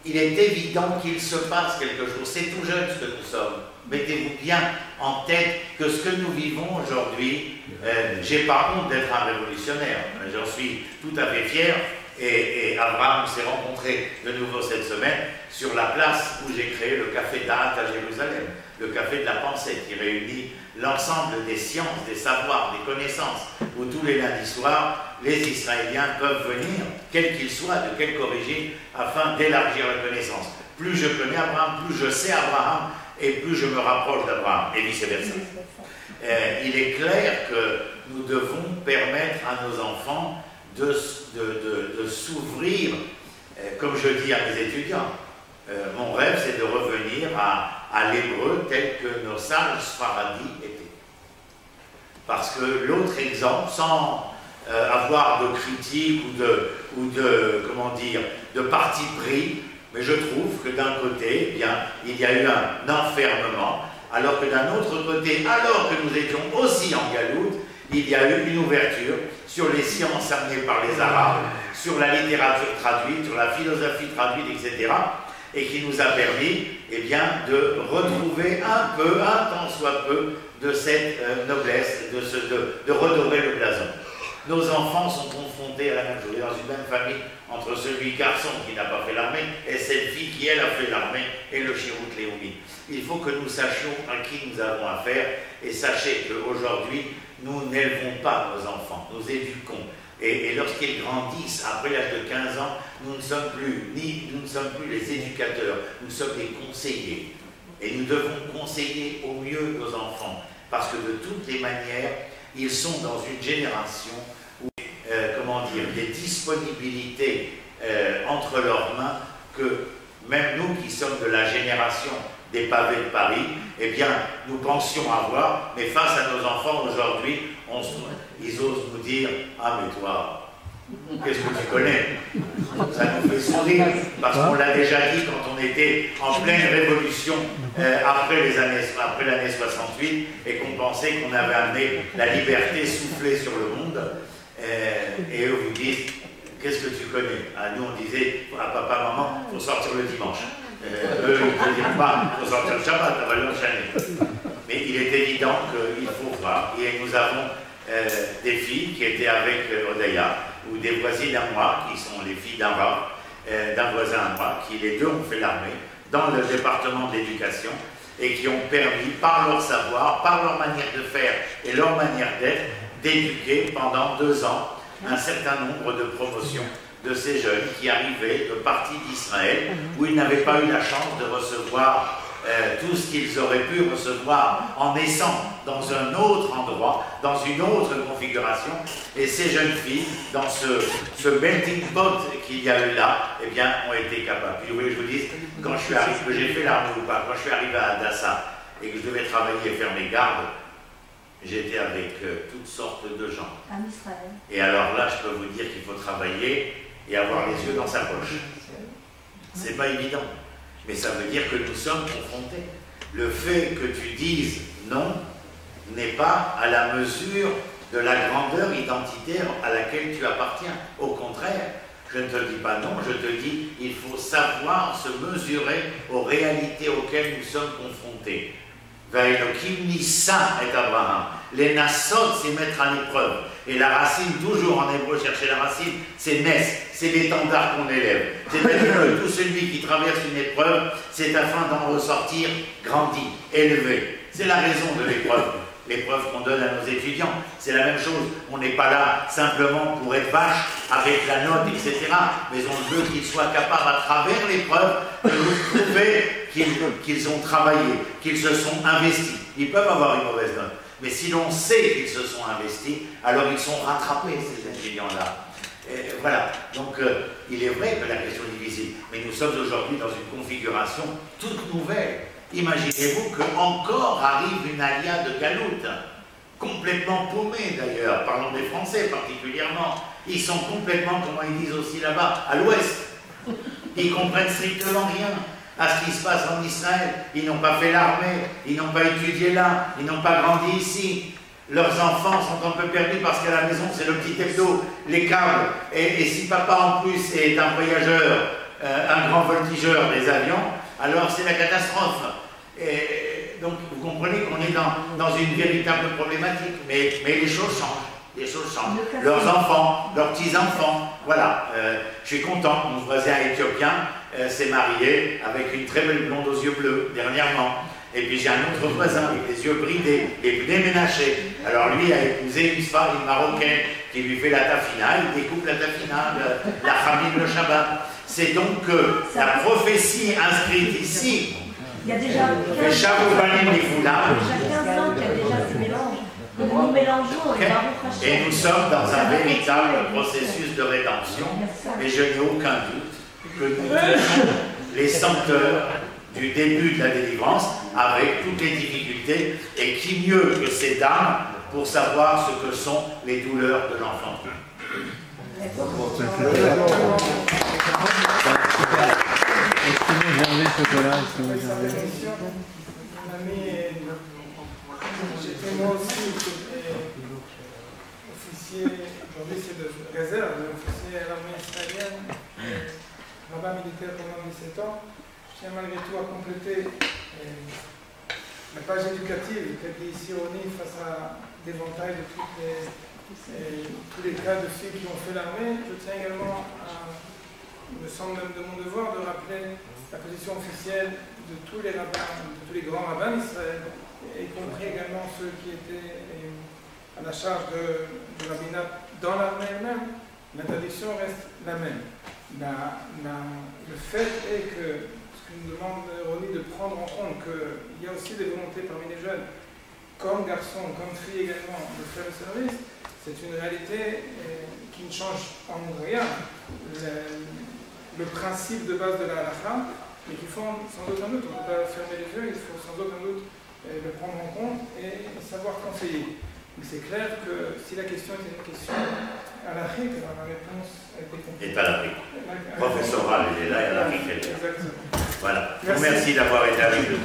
Il est évident qu'il se passe quelque chose. C'est tout jeune ce que nous sommes. Mettez-vous bien en tête que ce que nous vivons aujourd'hui, j'ai pas honte d'être un révolutionnaire. J'en suis tout à fait fier. Et Abraham s'est rencontré de nouveau cette semaine sur la place où j'ai créé le Café d'Ahat à Jérusalem, le Café de la Pensée, qui réunit l'ensemble des sciences, des savoirs, des connaissances, où tous les lundis soirs, les Israéliens peuvent venir, quels qu'ils soient, de quelque origine, afin d'élargir la connaissance. Plus je connais Abraham, plus je sais Abraham, et plus je me rapproche d'Abraham, et vice-versa. Il est clair que nous devons permettre à nos enfants de s'ouvrir, comme je dis à mes étudiants. Mon rêve, c'est de revenir à l'hébreu tel que nos sages Sfaradis étaient. Parce que l'autre exemple, sans avoir de critique ou de parti pris, mais je trouve que d'un côté, eh bien, il y a eu un enfermement, alors que d'un autre côté, alors que nous étions aussi en galoute, il y a eu une ouverture sur les sciences amenées par les Arabes, sur la littérature traduite, sur la philosophie traduite, etc., et qui nous a permis, eh bien, de retrouver un tant soit peu, de cette noblesse, de redorer le blason. Nos enfants sont confrontés à la même chose, dans une même famille, entre celui garçon qui n'a pas fait l'armée et cette fille qui, elle, a fait l'armée et le Shirut Leumi. Il faut que nous sachions à qui nous avons affaire, et sachez qu'aujourd'hui, nous n'élevons pas nos enfants, nous éduquons. Et lorsqu'ils grandissent, après l'âge de 15 ans, nous ne sommes plus les éducateurs, nous sommes les conseillers. Et nous devons conseiller au mieux nos enfants, parce que de toutes les manières, ils sont dans une génération où, des disponibilités entre leurs mains que même nous qui sommes de la génération des pavés de Paris, eh bien, nous pensions avoir, mais face à nos enfants aujourd'hui, ils osent nous dire « Ah, mais toi, qu'est-ce que tu connais ?» Ça nous fait sourire, parce qu'on l'a déjà dit quand on était en pleine révolution après l'année 68, et qu'on pensait qu'on avait amené la liberté soufflée sur le monde, et eux vous disent « Qu'est-ce que tu connais ?» Nous, on disait « Ah, papa, maman, il faut sortir le dimanche. » Eux, ils ne diront pas « Il faut sortir le Shabbat, on va l'enchaîner. » Mais il est évident qu'il faut voir. Et nous avons des filles qui étaient avec Odaya, ou des voisines à moi, qui sont les filles d'un voisin à moi, qui les deux ont fait l'armée dans le département de l'éducation, et qui ont permis, par leur savoir, par leur manière de faire et leur manière d'être, d'éduquer pendant 2 ans un certain nombre de promotions de ces jeunes qui arrivaient de parties d'Israël où ils n'avaient pas eu la chance de recevoir tout ce qu'ils auraient pu recevoir en naissant dans un autre endroit, dans une autre configuration. Et ces jeunes filles, dans ce melting pot qu'il y a eu là, eh bien, ont été capables. Puis, oui, je vous dis, quand je suis arrivé, que j'ai fait l'armée ou pas, quand je suis arrivé à Hadassah, et que je devais travailler et faire mes gardes, j'étais avec toutes sortes de gens. En Israël. Et alors là, je peux vous dire qu'il faut travailler et avoir les yeux dans sa poche. C'est pas évident, mais ça veut dire que nous sommes confrontés. Le fait que tu dises non n'est pas à la mesure de la grandeur identitaire à laquelle tu appartiens. Au contraire, je ne te dis pas non, je te dis il faut savoir se mesurer aux réalités auxquelles nous sommes confrontés. Vaïlokim Nissa et Abraham. Les Nassot, c'est mettre à l'épreuve. Et la racine, toujours en hébreu, chercher la racine, c'est Nes, c'est l'étendard qu'on élève. C'est-à-dire que tout celui qui traverse une épreuve, c'est afin d'en ressortir grandi, élevé. C'est la raison de l'épreuve. L'épreuve qu'on donne à nos étudiants, c'est la même chose. On n'est pas là simplement pour être vache avec la note, etc. Mais on veut qu'ils soient capables, à travers l'épreuve, de nous prouver qu'ils ont travaillé, qu'ils se sont investis. Ils peuvent avoir une mauvaise note. Mais si l'on sait qu'ils se sont investis, alors ils sont rattrapés, ces étudiants-là. Voilà. Donc, il est vrai que la question est difficile. Mais nous sommes aujourd'hui dans une configuration toute nouvelle. Imaginez-vous qu'encore arrive une alia de galoute, complètement paumée d'ailleurs, parlons des Français particulièrement. Ils sont complètement, comment ils disent aussi là-bas, à l'ouest. Ils comprennent strictement rien à ce qui se passe en Israël. Ils n'ont pas fait l'armée, ils n'ont pas étudié là, ils n'ont pas grandi ici. Leurs enfants sont un peu perdus parce qu'à la maison c'est le petit hebdo, les câbles. Et si papa en plus est un voyageur, un grand voltigeur des avions, alors c'est la catastrophe. Et donc vous comprenez qu'on est dans une véritable problématique. Mais les choses changent. Les choses changent. Leurs enfants, leurs petits-enfants, voilà. Je suis content, mon voisin éthiopien s'est marié avec une très belle blonde aux yeux bleus dernièrement. Et puis j'ai un autre voisin avec les yeux bridés et déménagé. Alors lui a épousé une Marocaine qui lui fait la tafina, il découpe la tafina, la famille, le Shabbat. C'est donc la prophétie inscrite ici. Il y a déjà 15 ans qu'il y a déjà ce mélange. Donc nous mélangeons et nous sommes dans un véritable processus de rédemption. Et je n'ai aucun doute que nous touchons les senteurs du début de la délivrance avec toutes les difficultés. Et qui mieux que ces dames pour savoir ce que sont les douleurs de l'enfant. J'étais moi aussi officier, aujourd'hui c'est de réserve, officier à l'armée israélienne, rabbin militaire pendant 17 ans. Je tiens malgré tout à compléter la page éducative qu'a dit ici Roni face à l'éventail de tous les cas de filles qui ont fait l'armée. Je tiens également il me semble même de mon devoir de rappeler la position officielle de tous les rabbins, de tous les grands rabbins d'Israël, y compris également ceux qui étaient à la charge de rabbinat dans l'armée elle-même. L'interdiction reste la même. Le fait est que, ce que nous demande Roni de prendre en compte, qu'il y a aussi des volontés parmi les jeunes, comme garçons, comme filles également, de faire le service, c'est une réalité qui ne change en rien le principe de base de la halakha, mais qu'il faut sans aucun doute, on ne peut pas fermer les yeux, il faut sans aucun doute le prendre en compte et savoir conseiller. Mais c'est clair que si la question était une question halachique, la réponse était compliquée. Et pas l'Afrique. Professoral, elle est là et l'Afrique, elle est là. Exactement. Voilà. Merci d'avoir été avec nous.